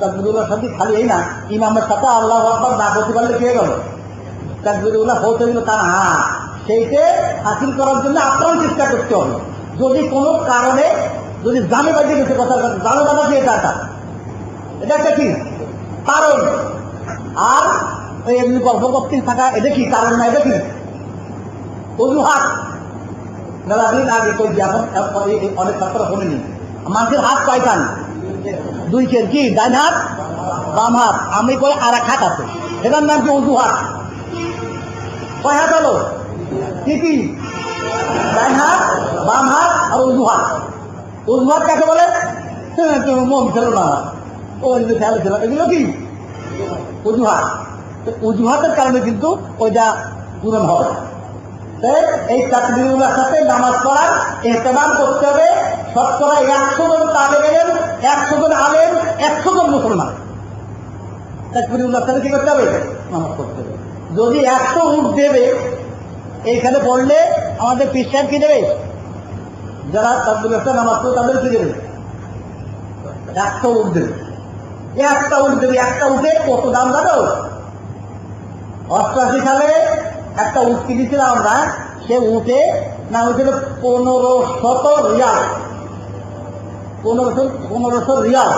তাকবীরুল্লাহ সাথে খালি এই না, ইমামের সাথে আল্লাহু আকবার না করতে পারলে কি হয়ে গেল? তাকবীরুল্লাহ হতে গেল তার হাত, সেইটা হাসিল করার জন্য আপ্রাণ চেষ্টা করতে হবে। যদি কোনো কারণে যদি জামে বাজে গেছে, কথা জামে বাজা দিয়ে এটা একটা কি কারণ, আর এমনি গল্প করতে থাকা এটা কি কারণ না, এটা কি অজুহাত। মেলাদিন আগে কই এখন অনেক ছাত্র শোনেনি, মানুষের হাত কয়খান? 2 চেন, কি ডাইন হাত বাম হাত, আমি কই আর এক হাত আছে, এটার নাম কি অজুহাত। কয় হাত হলো? কি কি? ডাইন হাত বাম হাত আর অজুহাত। অজুহাত কাকে বলে? মন ছিল না, ওই খেয়াল ছিল, এগুলো কি অজুহাত। অজুহাতের কারণে কিন্তু ওইটা পূরণ হবে। এই তাকবীরুল্লাহর সাথে নামাজ পড়ার ইহতেমাম করতে হবে শতকরা 100 জন তালেব ইলম, 100 জন আলেম, 100 জন মুসলমান। তাকবীরুল্লাহর সাথে কি করতে হবে? নামাজ পড়তে হবে। যদি 100 উঠ দেবে এইখানে পড়লে আমাদের পীর সাহেব কি দেবে? যারা তাকবীরুল্লাহ নামাজ পড়ে তাদের কি দেবে? 100 উঠ দেবে, 1টা উঠ দেবে। 1টা উঠে কত দাম জানো? 88 সালে একটা উঠ কিনেছিলাম আমরা, সে উঠে না হয়েছিল 1500 রিয়াল, 1500 রিয়াল,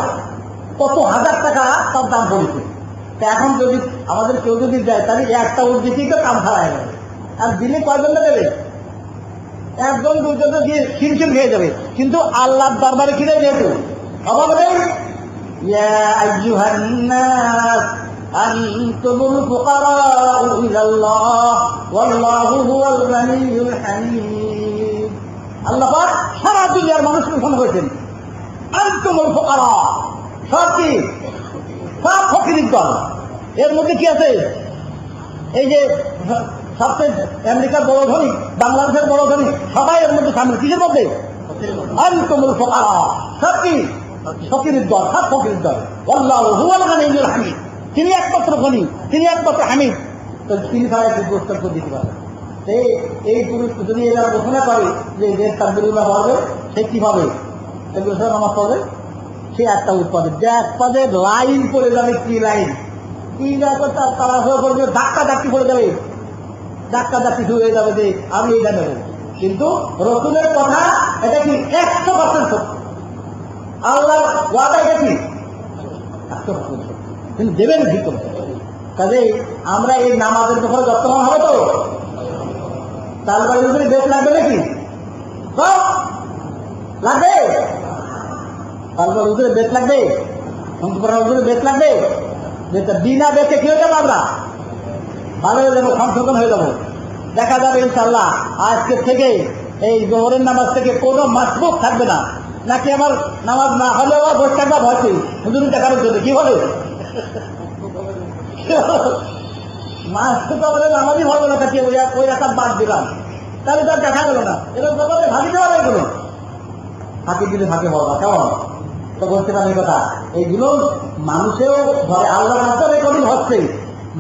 কত হাজার টাকা তার দাম পড়েছে। এখন যদি আমাদের কেউ যদি যায় তাহলে 1টা উঠ দিতেই তো কাম খাওয়া হয়ে যাবে। আর দিনে কয়জন দেবে? 1 জন 2 জন দিয়ে হিমশিম খেয়ে যাবে। কিন্তু আল্লাহর দরবারে কি দেয়? যেহেতু অভাব নেই। ইয়া আইয়ুহান নাস আনতুমুল ফুকারাউ ইলাল্লাহ ওয়াল্লাহু হুয়াল গানিয়্যুল হামিদ। আল্লাহ পাক সারা দুনিয়ার মানুষকে ঘোষণা করেছেন আনতুমুল ফুকারা, সব কি? সব ফকিরের দল। এর মধ্যে কি আছে? এই যে সবচেয়ে আমেরিকার বড় ধনী, বাংলাদেশের বড় ধনী, সবাই এর মধ্যে সামিল। কিসের মধ্যে? আনতুমুল ফুকারা, সব কি? ফকিরের দল, সব ফকিরের দল। আল্লাহু হুয়াল গানিয়্যুল হামিদ, তিনি একমাত্র ধনী, তিনি একমাত্র হামিদ। তো তিনি ছাড়া একটু পুরস্কার করে দিতে পারে। এই পুরস্কার যদি এরা ঘোষণা করে যে দেশ তাকবীরুল্লাহ হবে, সে কিভাবে তাকবীরুল্লাহ নামাজ পড়বে? সে একটা উৎপাদন, যে একপাদে লাইন পড়ে যাবে। কি লাইন? কি তারা হয়ে পড়বে, ধাক্কা ধাক্কি পড়ে যাবে, ধাক্কা ধাক্কি শুরু হয়ে যাবে যে আমি এইটা নেব। কিন্তু রসুলের কথা এটা কি 100% সত্য, আল্লাহর ওয়াদা এটা কি 100% সত্য, কিন্তু দেবেন ঠিক করে। কাজে আমরা এই নামাজের ব্যাপারে যত্নবান হবে তো। তালবাড়ির উপরে বেশ লাগবে নাকি? সব লাগবে। তালবাড়ির উপরে বেশ লাগবে, সংশোধনের উপরে বেশ লাগবে। বিনা বেঁচে কি হয়ে যাবো? আমরা ভালো হয়ে যাবো, সংশোধন হয়ে যাবো। দেখা যাবে ইনশাল্লাহ আজকে থেকে এই জোহরের নামাজ থেকে কোনো মাসবুক থাকবে না। নাকি আমার নামাজ না হলেও বসে থাকবা ভয়ছি হুজুর দেখানোর জন্য। কি বলে? মাস তো বলে নামাজই হবে না, কাটিয়ে ওই রাখার বাদ দিলাম, তাহলে তার দেখা গেল না। এবার বলে ভাবি দেওয়া এগুলো ফাঁকি দিলে ফাঁকে হওয়া কেমন? তো বলতে পারেন কথা। এইগুলো মানুষেও ধরে, আল্লাহ রাস্তা রেকর্ডিং হচ্ছে,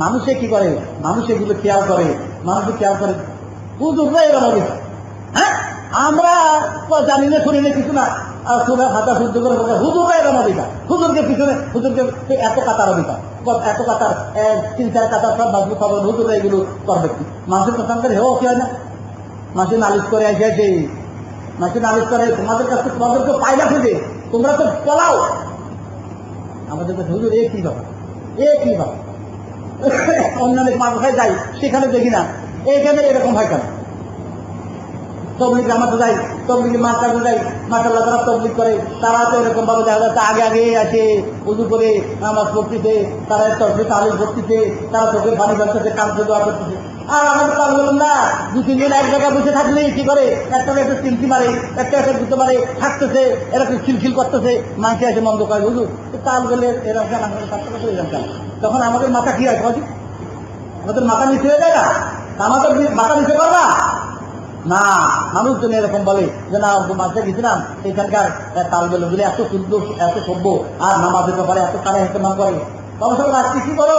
মানুষে কি করে? মানুষ এগুলো খেয়াল করে, মানুষে খেয়াল করে। হুজুররা এরকম হবে। হ্যাঁ, আমরা জানি না, শুনি না কিছু না, আর সুরা খাতা শুদ্ধ করে হুজুররা এরকম অধিকার। হুজুরকে পিছনে হুজুরকে এত কাতার অধিকার, এত কাতার 3-4 কাতার সব বাজবু খবর, হুজুররা এগুলো করবে কি? মানুষের প্রধান করে হেও কি হয় না? মানুষের নালিশ করে আসে, মানুষের নালিশ করে তোমাদের কাছে, তোমাদেরকে পায়না খুঁজে তোমরা তো পলাও। আমাদের কাছে হুজুর এ কি ব্যাপার, এ কি ব্যাপার? অন্যান্য মাদ্রাসায় যাই, সেখানে দেখি না, এইখানে এরকম হয় কেন? তবলিগ জামাতে যাই, তবলিগ মাদ্রাসা যাই, মাশাআল্লাহ তারা তবলিগ করে, তারা তো এরকম ভাবে দেখা যাচ্ছে আগে আগে আসে, উজু করে নামাজ পড়তেছে, তারা তরফে তালিম করতেছে, তারা চোখে পানি ফেলতেছে, কাঁদতে দোয়া করতেছে। আর আমাদের কাজ বলুন না, 2-3 জন এক জায়গায় বসে থাকলেই কি করে, একটা একটা চিমটি মারে, একটা একটা জুতো মারে, থাকতেছে, এরকম খিলখিল করতেছে, মাংসে এসে মন্দ করে বুঝুন তাল গেলে এরকম তখন আমাদের মাথা কি হয়? আমাদের মাথা নিচে হয়ে যায় না? আমাদের মাথা নিচে করবা না। মানুষজন এরকম বলে যে না মাঝে গেছিলাম এখানকার তাল বেল বলে এত সুন্দর, এত সভ্য, আর নামাজের ব্যাপারে এত তারা হেঁটেমান করে। তখন আজকে কি করো,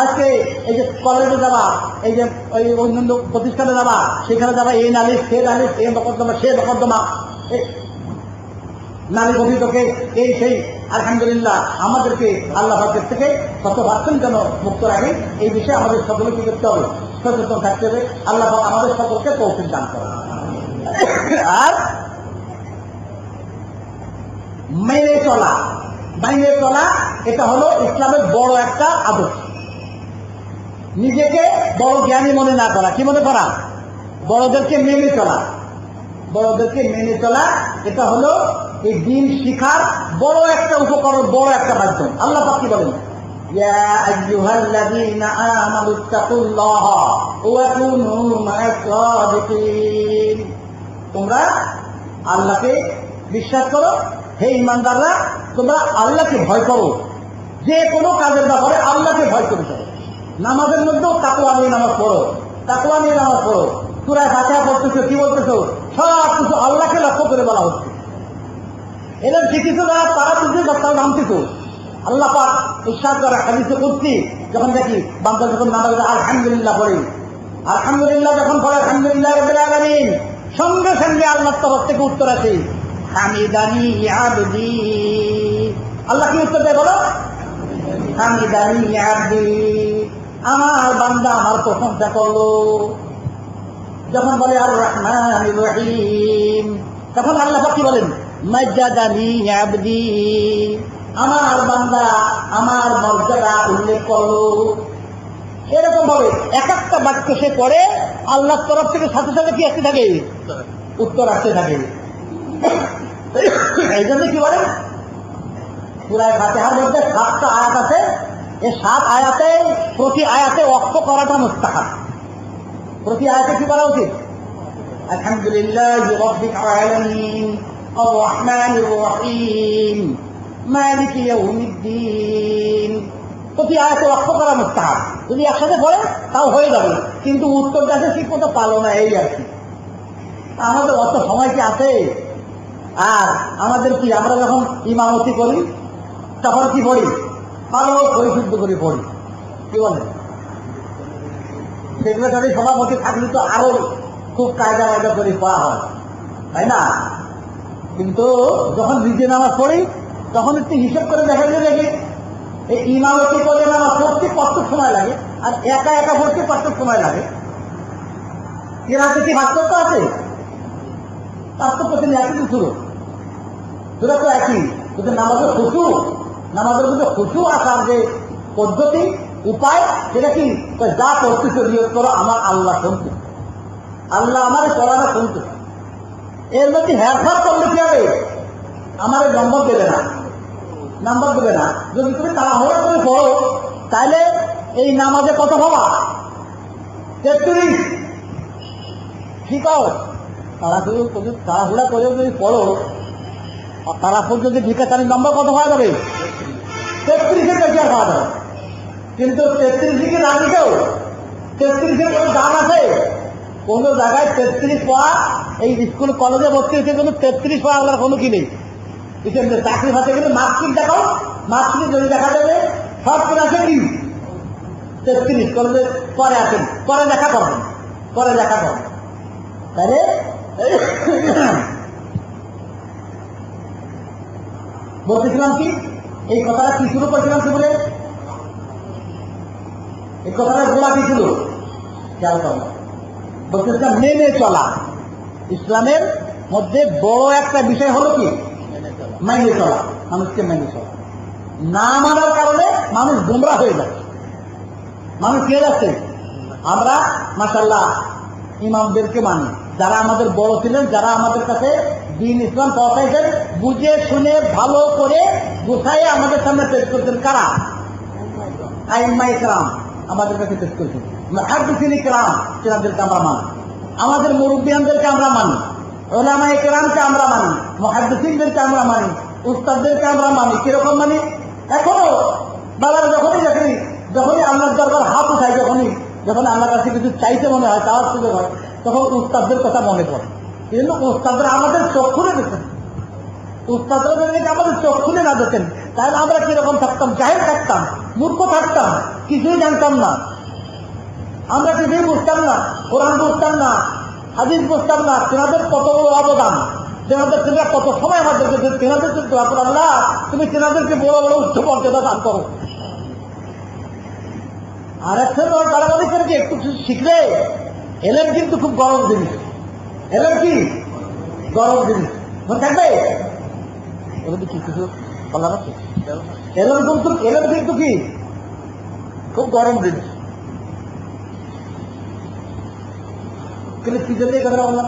আজকে এই যে কলেজে যাবা, এই যে ওই অন্যান্য প্রতিষ্ঠানে যাবা, সেখানে যাবা, এই নালিশ সে নালিশ, এই মকদ্দমা সে মকদ্দমা, নারী অভিযোগে এই সেই। আলহামদুলিল্লাহ আমাদেরকে আল্লাহ পাকের থেকে 100% যেন মুক্ত রাখে, এই বিষয়ে আমাদের সকলে কি করতে হবে, সচেতন থাকতে হবে। আল্লাহ পাক আমাদের সকলকে তৌফিক দান করে। আর মেনে চলা, এটা হলো ইসলামের বড় একটা আদর্শ। নিজেকে বড় জ্ঞানী মনে না করা, কি মনে করা? বড়দেরকে মেনে চলা, এটা হলো এই দিন শিখার বড় একটা উপকরণ, বড় একটা মাধ্যম। আল্লাহ পাক কি বলেন? ইয়া আইয়ুহাল্লাযীনা আমানুত্তাকুল্লাহা ওয়া কুনু মা'আস সাদিকিন। তোমরা আল্লাহকে বিশ্বাস করো, হে ঈমানদাররা, তোমরা আল্লাহকে ভয় করো, যে কোনো কাজের ব্যাপারে আল্লাহকে ভয় করে চলো। নামাজের মধ্যেও তাকওয়া নিয়ে নামাজ পড়ো, সূরা ফাতিহা পড়তেছো, কি বলতেছো? সব কিছু আল্লাহকে লক্ষ্য করে বলা হচ্ছে। এদের শিখিত যারা তারা বুঝতে তারা নামতেছো। আল্লাহ পাক ইরশাদ করে হাদিসে কুদসি, যখন দেখি বান্দা যখন নামাজে আলহামদুলিল্লাহ পড়ে, যখন পড়ে আলহামদুলিল্লাহ রাব্বিল আলামিন, সঙ্গে সঙ্গে আল্লাহর তরফ থেকে উত্তর আসে, হামিদানি আবদি। আল্লাহ কি উত্তর দেয় বলো? হামিদানি আবদি, আমার বান্দা আমার প্রশংসা করলো। যখন বলে আর রহমানির রহিম, তখন আল্লাহ পাক কি বলেন? মাজ্জাদানি আবদি, আমার বান্দা আমার মর্যাদা উল্লেখ করলো। এরকম ভাবে এক একটা বাক্য সে পড়ে, আল্লাহর তরফ থেকে সাথে সাথে কি আসতে থাকে? উত্তর আসতে থাকে। এই জন্য কি বলে, সূরা ফাতিহার মধ্যে 7টা আয়াত আছে। এই 7 আয়াতে প্রতি আয়াতে ওয়াকফ করাটা মুস্তাহাব। প্রতি আয়াতে কি করা উচিত? আলহামদুলিল্লাহি রাব্বিল আলামিন আর রহমানির রহিম মালিকি ইয়াউমিদ্দিন। প্রতি আয়াতে ওয়াকফ করা মুস্তাহাব। যদি একসাথে পড়ে তাও হয়ে যাবে, কিন্তু উত্তরটা ঠিক মতো পালো না, এই আর কি। আমাদের অত সময় কি আছে? আর আমাদের কি, আমরা যখন ইমামতি করি তখন কি পড়ি? ভালো পরিশুদ্ধ করে পড়ি, কি বলে? সেক্রেটারি সভাপতি থাকলে তো আরো খুব কায়দা করে পড়া হয়, তাই না? কিন্তু যখন নিজে নামাজ পড়ি তখন একটু হিসেব করে দেখা যায় দেখি এই ইমামতি করে নামাজ পড়তে কত সময় লাগে, আর একা একা পড়তে কত সময় লাগে। এর হাতে কি পার্থক্য আছে? পার্থক্য একই কিছু, সেটা তো একই। কিন্তু নামাজের মধ্যে খুশু আসার যে পদ্ধতি, উপায়, সেটা কি? যা করতেছে নিয়োগ করো আমার আল্লাহ শুনতে, আল্লাহ আমার পড়াটা শুনতে। এর মধ্যে হেরফের করলে কি হবে? আমার নম্বর দেবে না। যদি তুমি তাড়াহুড়া করে পড়ো, তাহলে এই নামাজে কত হবা? 33। ঠিক আছে, তাড়াহুড়া করে যদি পড়ো, তাড়াহুড়ো যদি ঠিকাচারির নম্বর কত হওয়া যাবে? 33-এর বেশি আর পাওয়া যাবে। কিন্তু 33 দিকে না দিকেও 33-এর কোনো দাম আছে? কোনো জায়গায় 33 পাওয়া, এই স্কুল কলেজে ভর্তি হয়েছে কিন্তু 33 পাওয়া আপনার কোনো কি নেই। চাকরি ফাঁচে গেলে মার্কশিট দেখাও, মার্কশিটে যদি দেখা যাবে সব আছে কি 33, কলেজে পরে আসেন, পরে দেখা করবেন। তাহলে বলতেছিলাম কি, এই কথাটা কি শুরু করছিলাম কি বলে? এই কথাটা গোলা কি ছিল? খেয়াল করলাম, বলতেছিলাম মেনে চলা। ইসলামের মধ্যে বড় একটা বিষয় হলো কি? মেনে চলা। মানুষকে মেনে চলা। না মানার কারণে মানুষ গোমরা হয়ে যাচ্ছে। মানুষ কে যাচ্ছে? আমরা মাশাআল্লাহ ইমামদেরকে মানি, যারা আমাদের বড় ছিলেন, যারা আমাদের কাছে দ্বীন ইসলাম পৌঁছাইছেন, বুঝে শুনে ভালো করে গুছাইয়ে আমাদের সামনে পেশ করছেন। কারা? আইম্মায়ে কেরাম আমাদের কাছে পেশ করেছেন। মুহাদ্দিসিন কিরাম যাদেরকে আমরা মানি, আমাদের মুরব্বিয়ানদেরকে আমরা মানি, উলামায়ে কিরামকে আমরা মানি, মুহাদ্দিসিনদেরকে আমরা মানি, উস্তাদদেরকে আমরা মানি। কিরকম মানি? এখনো বাবার যখনই আল্লাহর দরবার হাত উঠায়, যখন আল্লাহর কাছে কিছু চাইতে মনে হয়, চাওয়ার সুযোগ হয়, তখন উস্তাদদের কথা মনে পড়ে। কিন্তু উস্তাদরা আমাদের চোখ খুলে দিতেন, উস্তাদরা যদি আমাদের চোখ খুলে না দিতেন, তাহলে আমরা কিরকম থাকতাম? জাহেল থাকতাম, মূর্খ থাকতাম, কিছুই জানতাম না, আমরা কিছুই বুঝতাম না, কোরআন বুঝতাম না, হাদিস বুঝতাম না। তেনাদের কত বড় অবদান, তেনাদের কত সময় আমাদেরকে, তেনাদেরকে দোয়া করো, আল্লাহ তুমি তেনাদেরকে বড় বড় উচ্চ মর্যাদা দান করো। আর একটা গালাগালি করে কি একটু শিখলে, এলেম কিন্তু খুব গরম জিনিস, এলেম কি গরম জিনিস মনে থাকবে। এলেম কি কিছু বলার আছে? এলেম কিন্তু কি খুব গরম জিনিস। কিন্তু কি জন্য এই কথাটা বললাম?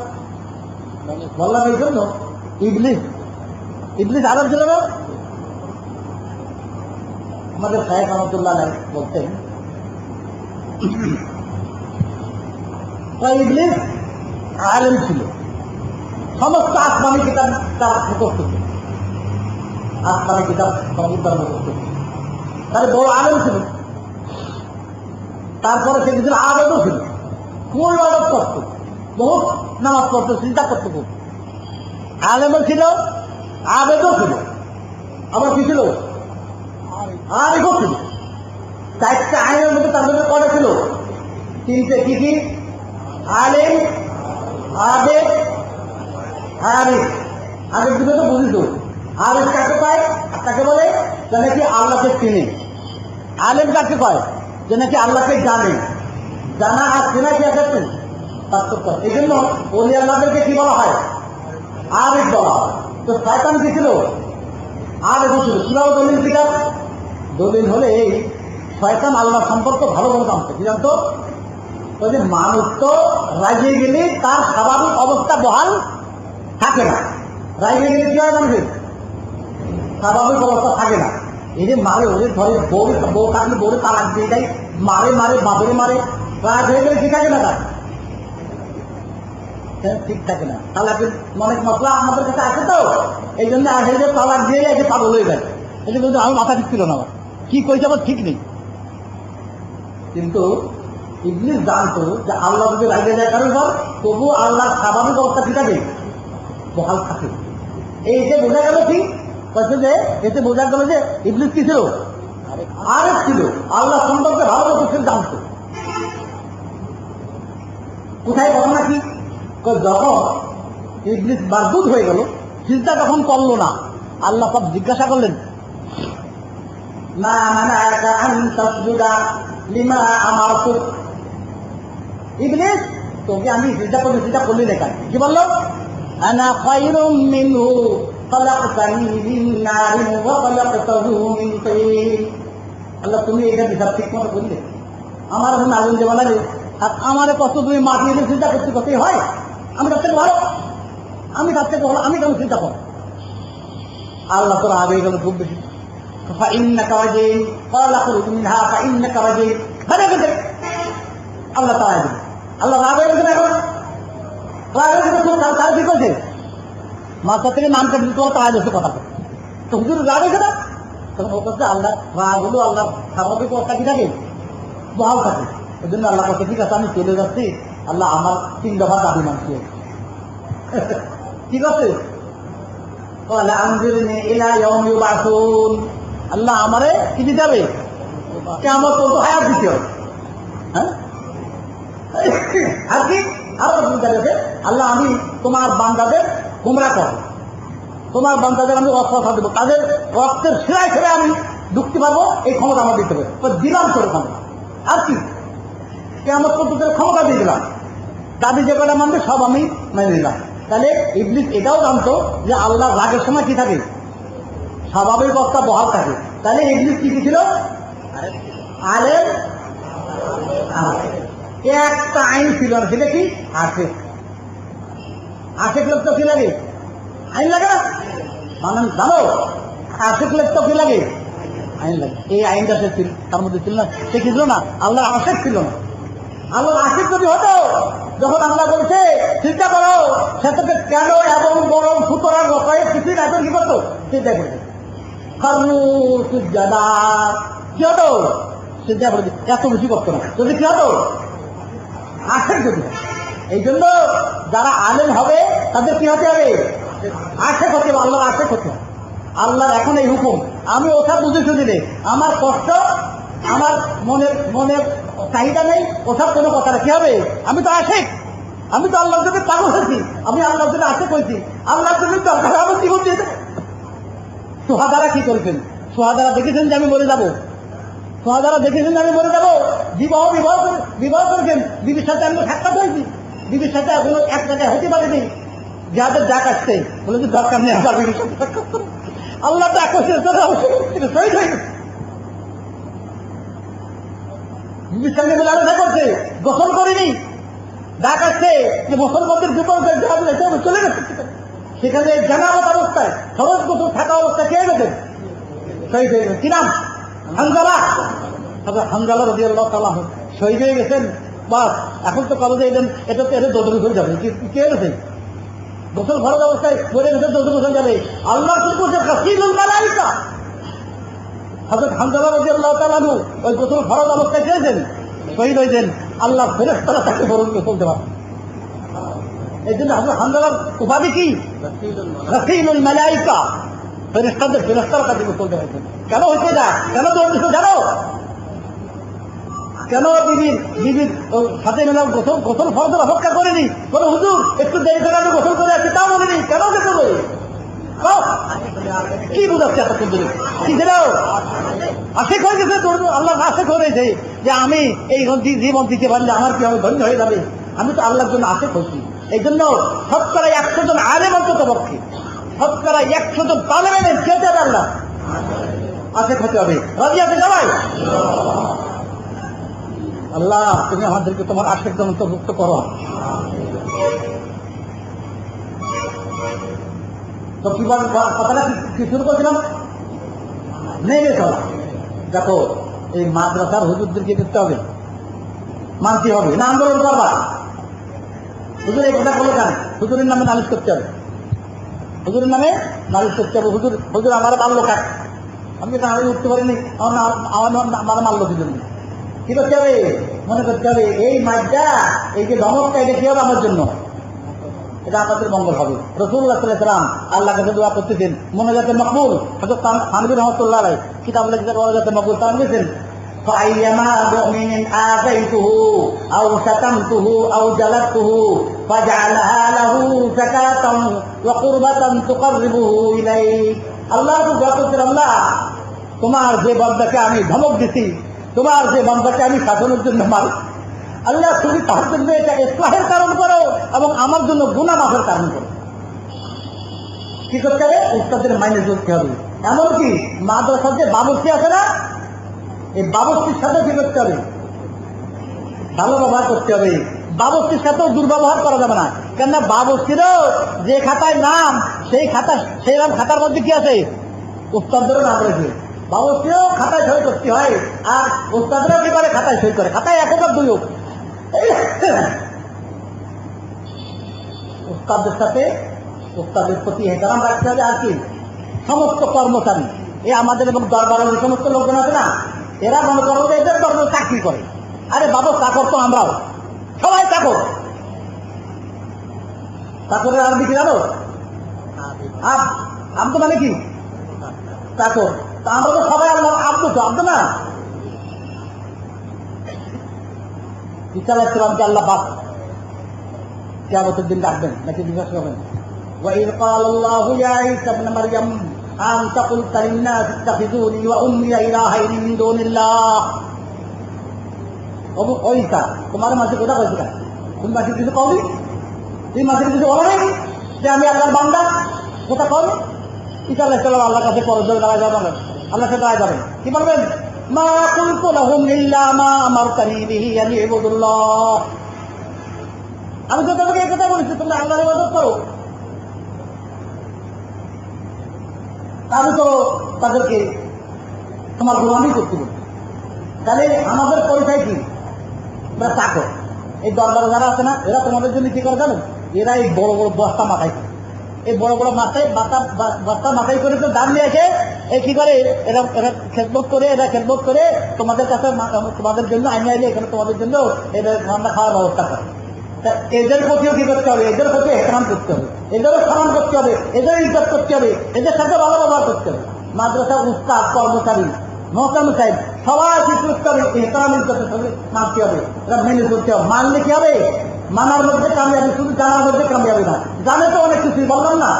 বললাম এই জন্য, ইবলিস আরব ছিল না। আমাদের সাহেব রহমতুল্লাহ বলতেন, ইবলিস আলেম ছিল, সমস্ত আসমানি কিতাব তার মুখস্থ ছিল, আসমানি কিতাব সমস্ত তার মুখস্থ ছিল, তাহলে বড় আলেম ছিল। তারপরে সে কিছু আবেদও ছিল, কোন আবেদ করত, বহুত নামাজ পড়তো, চিন্তা করতে খুব। আলেমও ছিল, আবেদও ছিল, আবার কি ছিল? আরেকও ছিল। চারটা আইনের মধ্যে তার মধ্যে কটা ছিল? তিনটে। কি কি? আলেম, আবেদ, আরিফ। আরেক দুটো তো বুঝিত। আরিফ কাকে পায়? কাকে বলে? যে নাকি আল্লাহকে চিনে। আলেম কাকে পায়? যে নাকি আল্লাহকে জানে। জানা আর চেনা কি আছে? পার্থক্য। এই জন্য ওলি আল্লাহদেরকে কি বলা হয়? আরিফ বলা হয়। তো শয়তান কি ছিল? আরিফ ছিল। কিভাবে দলিল কিতাব? দলিল হলে এই শয়তান আল্লাহ সম্পর্কে ভালো করে জানতো। কি জানতো? ওই যে মানুষ তো রাজিয়ে গেলে তার স্বাভাবিক অবস্থা বহাল থাকে না। রাজিয়ে গেলে কি হয় মানুষের? স্বাভাবিক অবস্থা থাকে না। এই যে মারে ওদের ধরে বউ থাকলে বউরে তালাক দিয়ে দেয়, মারে বাপরে মারে, রাজ হয়ে গেলে ঠিক থাকে না, তার ঠিক থাকে না। তালাকের অনেক মশলা আমাদের কাছে আছে, তো এই জন্য আসে যে তালাক দিয়ে এসে পাগল হয়ে যায়। এই যে বলছে আমার মাথা ঠিক ছিল না, আমার কি কইছে আমার ঠিক নেই। কিন্তু ইবলিস জানতো যে আল্লাহ যদি রাগে যায় কারণ তবু আল্লাহর স্বাভাবিক অবস্থা কি থাকে? বহাল থাকে। এই যে বোঝা গেল ঠিক বলছে যে এতে বোঝা গেল যে ইবলিস কি ছিল? আরেক ছিল, আল্লাহ সম্পর্কে ভালো কিছু জানতো। কোথায় ঘটনা কি? যখন ইবলিস বারদুদ হয়ে গেল, চিন্তা তখন করলো না, আল্লাহ সব জিজ্ঞাসা করলেন, মা মানাআকা আন তাসজুদা লিমা আমারতুক। ইবলিস তোকে আমি চিন্তা করলি না কেন? কি বললো? আনা খায়রুম মিনহু খালাকতানি মিন নারিন ওয়া খালাকতাহু মিন তিন। আল্লাহ তুমি এটা বিচার ঠিক মতো করলে, আমার এখন আগুন দেওয়া লাগে, আর আমার কষ্ট তুমি মাটি এনে চিন্তা করতে হয়? আমি তার থেকে ভালো, আমি তার থেকে ভালো, আমি কেন চিন্তা করো? আল্লাহ তোরা আগে গেল খুব বেশি। আল্লাহ তারা দিল, আল্লাহ রাগ হয়ে গেছে। এখন তারা কি করছে? মাথা থেকে নাম কাটি তোমার তারা যাচ্ছে কথা, তো হুজুর রাগ হয়েছে না? তখন ও করছে আল্লাহ রাগ হলো, আল্লাহ স্বাভাবিক অবস্থা কি থাকে? বহাল থাকে। ওই জন্য আল্লাহ কথা ঠিক আছে আমি চলে যাচ্ছি, আল্লাহ আমার 3 দফা দাবি মানছি। ঠিক আছে, আল্লাহ আমারে কি দিতে হবে? কিয়ামত পর্যন্ত হায়াত দিতে হবে। হ্যাঁ, আর কি আরো আল্লাহ আমি তোমার বান্দাদের গোমরা করবো, তোমার বান্দাদের আমি কথা দেবো, তাদের রক্তের সেরায় সেরে আমি ঢুকতে পারবো, এই ক্ষমতা আমার দিতে হবে। দিলাম তোর ক্ষমতা, আর কি কিয়ামত পর্যন্ত ক্ষমতা দিয়ে দিলাম। দাবি যে কটা মানবে সব আমি মেনে নিলাম। তাহলে ইবলিস এটাও জানতো যে আল্লাহ রাগের সময় কি থাকে? স্বাভাবিক অবস্থা বহাল থাকে। তাহলে ইবলিস কি ছিল? আলেম। একটা আইন ছিল না, সেটা কি? আশেক। আশেক লোক তো কি লাগে? আইন লাগে না? মানে জানো আশেক লোক তো কি লাগে? আইন লাগে। এই আইনটা সে ছিল, তার মধ্যে ছিল না। সে কি ছিল না? আল্লাহর আশেক ছিল না। আল্লাহর আশিক যদি হতো, যখন আল্লাহ বলছে চিন্তা করো সেটাকে কেন এবং বরং সুতরাং রকায় কিছুই না কি করতো, চিন্তা করতো কি হতো, চিন্তা করে এত বেশি করতো না। যদি কি হতো, আশেক যদি। এই জন্য যারা আলেম হবে তাদের কি হতে হবে, আশেক হতে হবে, আল্লাহর আশেক হতে হবে। আল্লাহর এখন এই হুকুম, আমি ওটা বুঝে শুনিলে আমার কষ্ট, আমার মনের চাহিদা নেই, ওসব কোনো কথা না। কি হবে, আমি তো আশেক, আমি তো আল্লাহর জন্য পাগল হয়েছি, আমি আল্লাহর জন্য আশেক হয়েছি, আল্লাহর জন্য দরকার আমার জীবন দিয়ে দেবো। সোহাদারা কি করেছেন, সোহাদারা দেখেছেন যে আমি মরে যাবো, সোহাদারা দেখেছেন যে আমি মরে যাবো, বিবাহ করেছেন, বিবির সাথে আমি সাক্ষাৎ হয়েছি, বিবির সাথে এখনো এক জায়গায় হতে পারেনি, যাদের ডাক আসছে বলে যে দরকার নেই আমার বিবির সাথে সাক্ষাৎ করে। আল্লাহ ডাক করছে, শহীদ হয়ে গেছে। বিবির সঙ্গে মেলামেশা করছে, গোসল করিনি, ডাক আসছে যে মুসলমানদের বিপক্ষে চলে গেছে, সেখানে জানাবত অবস্থায় সহজ গোসল থাকা অবস্থায় কে গেছেন, শহীদ হয়ে গেছেন। কি নাম, হানজালা। হানজালা রাদিয়াল্লাহু তাআলা শহীদ হয়ে গেছেন। বাস এখন তো কালো যে এটা তো এদের দৌড় হয়ে যাবে, কে গেছে গোসল ফরজ অবস্থায় মরে গেছে, দৌড় হয়ে যাবে। আল্লাহ কি করছে, গাসিলুল মালাইকা। হযরত হানজালা রাদিয়াল্লাহু তাআলা ওই গোসল ফরজ অবস্থায় গিয়েছেন, শহীদ হয়েছেন। আল্লাহ ফেরেশতারা তাকে বরণ করে চলতে পারে। এই জন্য হযরত হানজালার উপাধি কি, গাসিলুল মালাইকা, ফেরেশতারা তাকে চলতে হয়েছেন। কেন হয়েছে না, কেন দৌড় দিচ্ছে জানো, কেন বিবির সাথে মেলাম গোসল ফরজের অপেক্ষা করেনি, বলে হুজুর একটু দেরি করে আমি গোসল করে আসছি, তাও বলিনি, কেন যেতে হবে, কি বুঝাচ্ছে এতক্ষণ ধরে, কি ছিল আশেক হয়ে গেছে, আল্লাহ আশেক হয়েছে যে আমি এই জীবন দিতে পারলে আমার কি হবে, ধন্য হয়ে যাবে। আমি তো আল্লাহর জন্য আশেক হয়েছি। এই জন্য শতকরা 100 জন আলেম অন্তত পক্ষে, শতকরা 100 জন তালেবেনের কে যাবে, আল্লাহ আশেক হতে হবে। রাজি আছে সবাই? আল্লাহ তুমি আমাদেরকে তোমার আশেক জন অন্তর্ভুক্ত করো। তো কিভাবে কথাটা কি শুরু করছিলাম, নেমে চলা। দেখো এই মাদ্রাসার হুজুরদেরকে করতে হবে, মানতে হবে না, আন্দোলন করবা। হুজুর এই কথা বলো কেন, হুজুরের নামে নালিশ করতে হবে, হুজুরের নামে নালিশ করতে হবে। হুজুর আমার মারলো কাক, আমি উঠতে পারিনি, আমার মারলো কি জন্য, কি করতে হবে, মনে করতে হবে এই মাইটা, এই যে ধমকটা, এটা কি হবে আমার জন্য, এটা আমাদের মঙ্গল হবে। রাসূলুল্লাহ সাল্লাল্লাহু আলাইহি ওয়াসাল্লাম আল্লাহর কাছে দোয়া করতেছেন, মোনাজাতে মকবুল। হযরত থানভী রাহমাতুল্লাহ আলাইহি কিতাব লিখেছেন মোনাজাতে মকবুল, তার লিখেছেন ফাইয়ামা মুমিনিন আযাইতুহু আও শাতামতুহু আও জালাতুহু ফাজআলহা লাহু যাকাতান ওয়া কুরবাতান তুকাররিবুহু ইলাইক। আল্লাহ দোয়া করতেন, আল্লাহ তোমার যে বান্দাকে আমি ধমক দিছি, তোমার যে বান্দাকে আমি শাসনের জন্য মারি, আল্লাহ তুমি তার জন্য এটা ইসলাহের কারণ করো এবং আমার জন্য গুনাহ মাফের কারণ করো। কি করতে হবে, উস্তাদের মাইনে চলতে হবে। এমনকি মাদ্রাসার যে বাবুর্চি আছে না, এই বাবুর্চির সাথে কি করতে হবে, ভালো ব্যবহার করতে হবে। বাবুর্চির সাথেও দুর্ব্যবহার করা যাবে না, কেননা বাবুর্চিরও যে খাতায় নাম, সেই নাম খাতার মধ্যে কি আছে, উস্তাদেরও নাম রয়েছে। বাবুর্চিও খাতায় সই করতে হয়, আর উস্তাদেরও কি করে, খাতায় সই করে। খাতায় 1 হোক 2 হোক, উস্তাদের সাথে উস্তাদের প্রতি এহতারাম রাখতে হবে। আর কি, সমস্ত কর্মচারী এ আমাদের এবং দরবারের যে সমস্ত লোকজন আছে না, এরা মনে করো যে এদের দরবার চাকরি করে। আরে বাবা, চাকর তো আমরাও, সবাই চাকর। চাকরের আরবি কি জানো, আব্দ মানে কি, চাকর। তা আমরা তো সবাই আল্লাহ আব্দ, তো আব্দ না। ঈসা আলাইহিস সালামকে আল্লাহ বাপ কিয়ামতের দিন ডাকবেন নাকি জিজ্ঞাসা করবেন, ওয়াইদ ক্বালাল্লাহু ইয়া ঈসা ইবনে মারইয়াম আনতা কুলতা লিন-নাস ইত্তাখিযুনি ওয়া উম্মি ইলাহাইনি মিন দুনিল্লাহ। ও ঈসা, তোমার মাঝে কথা বলছি না, তুমি মাঝে কিছু কওনি, তুমি মাঝে কিছু বলো নাই যে আমি আল্লাহর বান্দা, কথা কওনি। ঈসা আলাইহিস সালাম আল্লাহর কাছে পরজল দাঁড়ায় যাবেন, আল্লাহর সাথে দাঁড়ায় যাবেন, কি বলবেন, মা কুলতু লাহুম ইল্লা মা আমারতানি বিহি আন ইবুদুল্লাহ। আমি তো তোমাকে এই কথা বলেছি, তোমরা আল্লাহর ইবাদত করো। আমি তো তাদেরকে তোমার গোলামি করতে বলছি। তাহলে আমাদের পরিচয় কি, আমরা চাকর। এই দরবারে যারা আছে না, এরা তোমাদের জন্য কি করে জানেন? এরা এই বড় বড় বস্তা মাথায়, এই বড় বড় মাথায় বস্তা মাথায় করে তো দাম নিয়ে এসে এই কি করে, এরা এরা খেদমত করে তোমাদের কাছে, তোমাদের জন্য আইনে আইলে এখানে তোমাদের জন্য এদের রান্না খাওয়ার ব্যবস্থা করে। এদের প্রতিও কি করতে হবে? এদের প্রতি এহতরাম করতে হবে, এদেরও সম্মান করতে হবে, এদের ইজ্জত করতে হবে, এদের সাথে ভালো ব্যবহার করতে হবে। মাদ্রাসা উস্তাদ, কর্মচারী, মহকাম সাহেব সবাই কি করতে হবে? এহতরাম ইজ্জতের সঙ্গে মানতে হবে, এটা মেনে চলতে হবে। মানলে কি হবে? মানার মধ্যে কামিয়াবি, শুধু জানার মধ্যে কামিয়াবি না। জানে তো অনেক কিছুই, বললাম না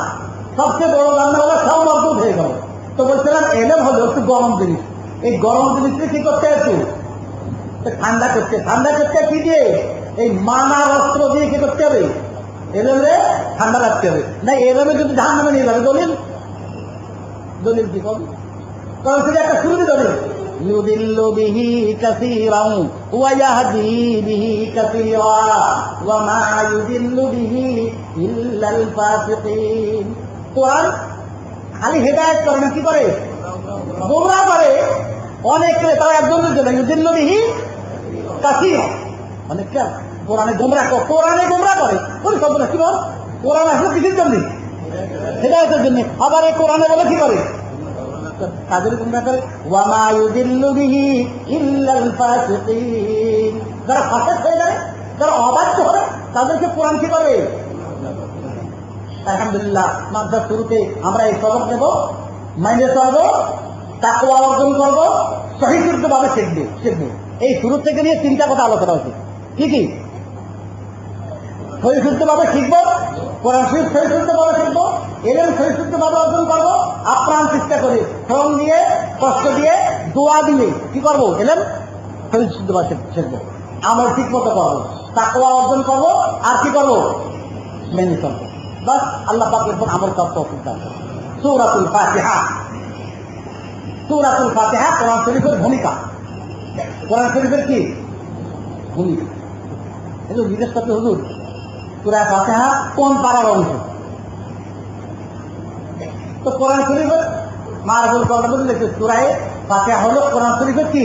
সবচেয়ে বড় রান্না হলে সব মজবুত হয়ে গেল। তো বলছিলাম এলেম হলো একটু গরম জিনিস, এই গরম জিনিসটা কি করতে একটু ঠান্ডা করতে কি দিয়ে? এই মানার অস্ত্র দিয়ে কি করতে হবে? এলেমে ঠান্ডা রাখতে হবে। না এলেমে যদি ধান নামে নিয়ে যাবে, দলিল কি করবে? কারণ সেটা একটা শুরুতে দলিল, يضل به كثيرا ويهدي به كثيرا وما يضل به إلا الفاسقين। কোরআন খালি হেদায়েত করে না, কি করে? গোমরাহ করে অনেকে। তারা একজনের জন্য ইউদিল্লু বিহি কাসীরা, অনেকটা কোরআনে গোমরাহ করে। কোন শব্দ না, কি বল? কোরআন আসলে কিসের জন্য? হেদায়েতের জন্য। আবার এই কোরআনে বলে কি করে? তাদের গুমরাহ করে। ওয়ামা ইউদিল্লু বিহি ইল্লাল ফাসিকিন। যারা ফাসিক হয়ে যাবে, যারা অবাধ্য হবে, তাদেরকে কোরআন কি করে? আলহামদুলিল্লাহ, মাদ্রাসার শুরুতে আমরা এই সবক নেব, মাইনে চলবো, তাকওয়া অর্জন করবো, সহিষ্ণুভাবে শিখবো। এই শুরু থেকে নিয়ে 3টা কথা আলোচনা হচ্ছে। কি কি? সহিষ্ণুভাবে শিখবো, কোরআন শরীফ সহিষ্ণুভাবে শিখবো, এলেম সহিষ্ণুভাবে অর্জন করবো, আপ্রাণ চেষ্টা করে, শ্রম দিয়ে, কষ্ট দিয়ে, দোয়া দিয়ে কি করবো? এলেম সহিষ্ণুভাবে শিখবো, আমল ঠিক মতো করবো, তাকওয়া অর্জন করবো, আর কি করবো? মেনে চলবো। বাস, আল্লাহ পাক এরপর আমল করতে তৌফিক দান করুন। সূরাতুল ফাতিহা কোরআন শরীফের ভূমিকা। কোরআন শরীফের কি ভূমিকা? এগুলো জিজ্ঞেস করতে হুজুর, সূরা ফাতিহা কোন পারার অংশ? তো কোরআন শরীফের মারফুল কলম লিখেছে, সূরা ফাতিহা হলো কোরআন শরীফের কি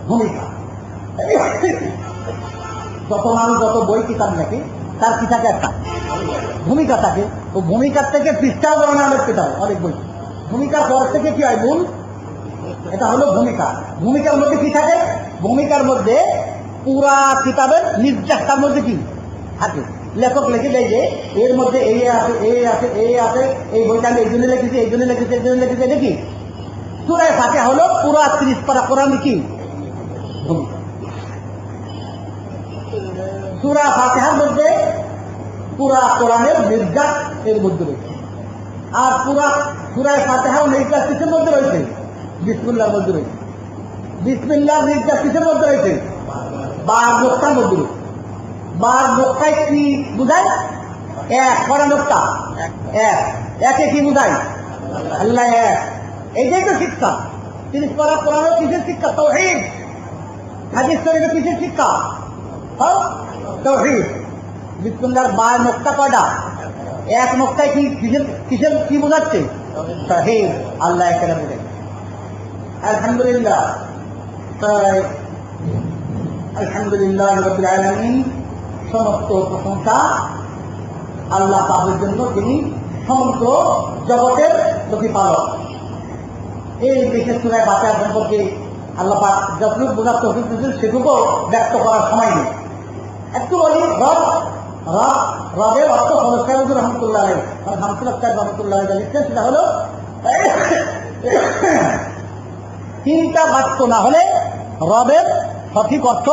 ভূমিকা। যত মানুষ যত বই কিতাব লেখে, তার কি থাকে? একটা ভূমিকা থাকে। ও ভূমিকার থেকে পৃষ্ঠা বর্ণনা অনেক বই, ভূমিকার পর থেকে কি হয়? মূল। এটা হলো ভূমিকা। ভূমিকার মধ্যে কি থাকে? ভূমিকার মধ্যে পুরা কিতাবের নির্যাসটার মধ্যে কি থাকে? লেখক লিখে দেয় যে এর মধ্যে এই আছে, এই বইটা আমি এই জন্য লিখেছি, এটা কি? সূরা ফাতিহা হলো পুরা 30 পারা কোরআন কি ভূমিকা। সূরা ফাতিহার মধ্যে পুরা কোরআনের নির্যাস এর মধ্যে রয়েছে। আর পুরা সূরা ফাতিহার নির্যাস কিসের মধ্যে রয়েছে? বিসমিল্লাহর মধ্যে রয়েছে। বিসমিল্লাহর নির্যাস কিসের মধ্যে রয়েছে? বার নোক্তার মধ্যে রয়েছে। বার নোক্তায় কি বুঝায়? এক। কড়া নোক্তা এক, একে কি বুঝায়? আল্লাহ এক। এইটাই তো শিক্ষা। 30 পারা কোরআনের কিসের শিক্ষা? তাওহীদ। হাদিস শরীফের কিসের শিক্ষা? তাওহীদ। বিসমিল্লাহর বার নোক্তা কয়টা? এক নোক্তায় কি কিসের কি বোঝাচ্ছে? তাওহীদ, আল্লাহ এখানে বোঝায়। আলহামদুলিল্লাহ, আলহামদুলিল্লাহ রাব্বিল আলামিন। সমস্ত প্রশংসা আল্লাহ পাকের জন্য, তিনি সমগ্র জগতের প্রতিপালক। এই বিশেষ সূরা ফাতিহা সম্পর্কে আল্লাহ পাক যতটুকু বোঝার তৌফিক দিয়েছেন সেটুকু ব্যক্ত করার সময় নেই। একটু বলি, রবের অর্থ হরফ রহমতুল্লাহ আলাইহি, মানে হামসুল্লাহ সাহেব রহমতুল্লাহ আলাইহি লিখছেন, সেটা হলো 3টা বাক্য না হলে রবের সঠিক অর্থ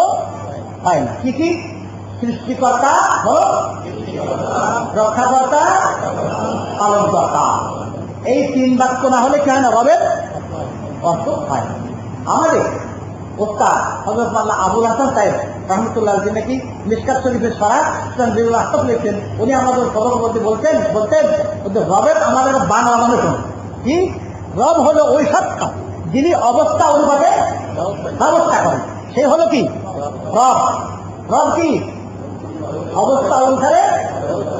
হয় না। কি কি? সৃষ্টিকর্তা, রক্ষাকর্তা, পালনকর্তা। এই 3 বাক্য না হলে কি হয় না? রবের অর্থ হয় না। আমাদের ওস্তাদ হযরত মাওলানা আবুল হাসান সাহেব রহমতুল্লাহ আলাইহি নাকি মিশকাত শরীফের সরাহ তানজিলুল আহকাম লিখছেন। উনি আমাদের সবক বলতে বলতেন রবের আমাদের বাংলা মানে কি? রব হলো ওই সত্তা যিনি অবস্থা অনুপাতে ব্যবস্থা করেন, সে হলো কি রব। রব কি? অবস্থা অনুসারে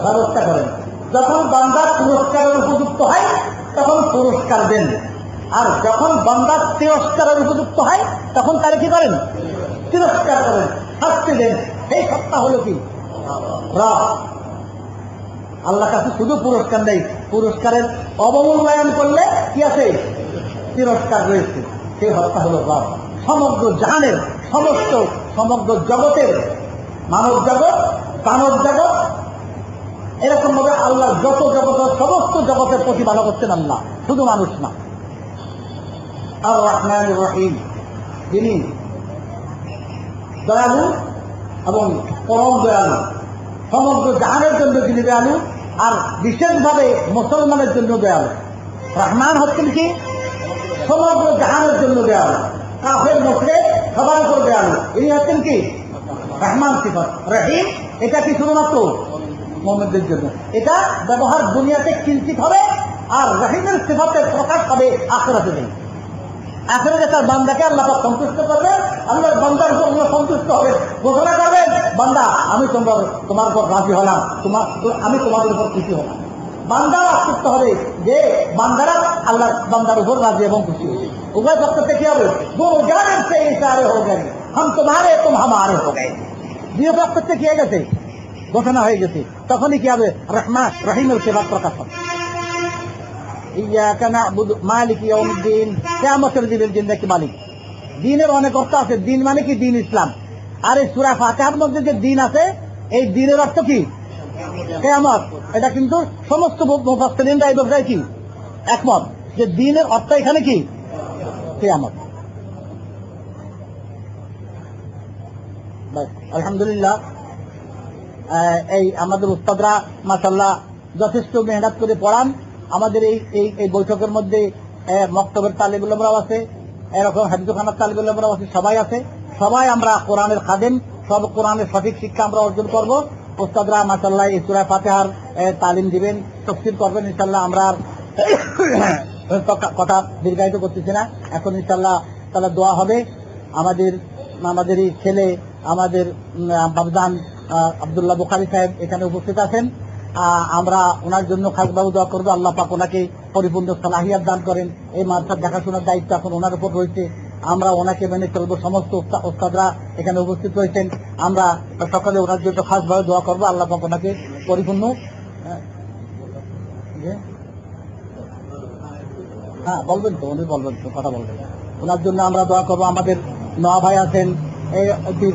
ব্যবস্থা করেন। যখন বান্দা পুরস্কারের উপযুক্ত হয় তখন পুরস্কার দেন, আর যখন বান্দা তিরস্কারের উপযুক্ত হয় তখন তারা কি করেন? তিরস্কার করেন। শাস্তি দেন, সেই সত্তা হলো কি? রব। আল্লাহ কাছে শুধু পুরস্কার নেই, পুরস্কারের অবমূল্যায়ন করলে কি আছে? তিরস্কার রয়েছে। সেই সত্তা হলো রব। সমগ্র জাহানের সমগ্র জগতের, মানব জগৎ, মানব জগৎ, এরকম ভাবে আল্লাহ যত জগৎ, সমস্ত জগতের প্রতিপালক হচ্ছেন আল্লাহ, শুধু মানুষ না। আর রহমান রহিম, যিনি দয়ালু এবং পরম দয়ালু, সমগ্র জাহানের জন্য যিনি দয়ালু, আর বিশেষভাবে মুসলমানের জন্য দয়ালু। রহমান হচ্ছেন কি? সমগ্র জাহানের জন্য দয়ালু, কাফের মুশরিক সবার উপর দয়ালু। ইনি হচ্ছেন কি? রহমান সিফাত। রহিম এটা কি শুধুমাত্র মুমিনদের জন্য? এটা ব্যবহার দুনিয়াতে কিঞ্চিত হবে, আর রহিমের সিফাতের প্রকাশ হবে আখিরাতে নেই। আখিরাতে তার বান্দাকে আল্লাহ পাক সন্তুষ্ট করবেন, আল্লাহর বান্দার উপর সন্তুষ্ট হবে, ঘোষণা করবেন, বান্দা আমি তোমার উপর রাজি হলাম, আমি তোমাদের উপর খুশি হলাম। বান্দারা আশ্বস্ত হবে যে বান্দারা আল্লাহ বান্দার উপর রাজি এবং খুশি হবে। উভয় পক্ষ থেকে কি হবে? দো জানেন সে ইশারে হয়ে গেছে, হাম তোমারে তুম হামারে হয়ে গেছে। দুই পক্ষ থেকে কি হয়ে গেছে? ঘোষণা হয়ে গেছে। তখনই কি হবে? রহমান রহিমের সেবা প্রকাশ হবে। ইয়াকা না'বুদু মালিক ইয়াউমিদ্দিন, কিয়ামতের দিনের যিনি নাকি মালিক। দিনের অনেক অর্থ আছে। দিন মানে কি? দিন ইসলাম। আর এই সূরা ফাতিহার মধ্যে যে দিন আছে, এই দিনের অর্থ কি? কিয়ামত। এটা কিন্তু সমস্ত মুফাসসিরিনরা এই ব্যাপারে কি একমত যে দিনের অর্থ এখানে কি? কিয়ামত। আলহামদুলিল্লাহ, এই আমাদের উস্তাদরা মাশাআল্লাহ যথেষ্ট মেহনত করে পড়ান। আমাদের এই বৈঠকের মধ্যে মক্তবের তালিব ইলমরাও আছে, এরকম হাদিসখানার তালিব ইলমরাও আছে, সবাই আছে। সবাই আমরা কোরআনের খাদেম, সব কোরআনের সঠিক শিক্ষা আমরা অর্জন করব। উস্তাদরা মাশাআল্লাহ এই সূরা ফাতিহার তালিম দিবেন, তাফসীর করবেন ইনশাআল্লাহ। আমরা কথা দীর্ঘায়িত করতেছি না, এখন ইনশাআল্লাহ তাহলে দোয়া হবে। আমাদের এই ছেলে, আমাদের বাবজান আব্দুল্লাহ বুখারী সাহেব এখানে উপস্থিত আছেন। আমরা ওনার জন্য খাসভাবে দোয়া করবো, আল্লাহ পাক ওনাকে পরিপূর্ণ সালাহিয়াত দান করেন। এই মাদ্রাসার দেখাশোনার দায়িত্ব এখন ওনার উপর রয়েছে। আমরা ওনাকে মেনে চলবো। সমস্ত ওস্তাদরা এখানে উপস্থিত রয়েছেন, আমরা সকলে ওনার জন্য খাসভাবে দোয়া করবো, আল্লাহ পাক ওনাকে পরিপূর্ণ বলবেন তো, উনি বলবেন তো, কথা বলবেন। ওনার জন্য আমরা দোয়া করবো। আমাদের নোয়া ভাই আছেন, এই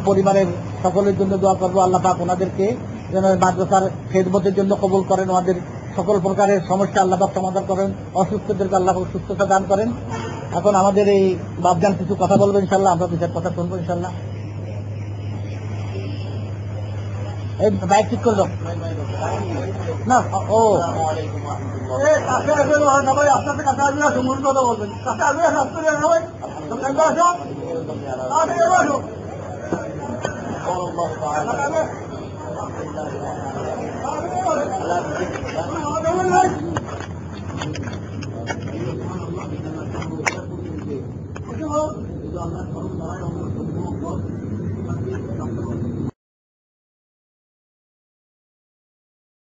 পরিবারের সকলের জন্য দোয়া করবো, আল্লাহ পাক ওনাদেরকে যেন মাদ্রাসার খেদমতের জন্য কবুল করেন, ওনাদের সকল প্রকারের সমস্যা আল্লাহ পাক সমাধান করেন, অসুস্থদেরকে আল্লাহ পাক সুস্থতা দান করেন। এখন আমাদের এই বাবজান কিছু কথা বলবেন ইনশাআল্লাহ, আমরা পিছের কথা শুনবো ইনশাআল্লাহ। এই বাইক ঠিক করলো না? ও কাছে আসবেন সবাই, আপনাদের কাছে আসবেন, মূল কথা বলবেন। কাছে আসবেন সবাই, আসো।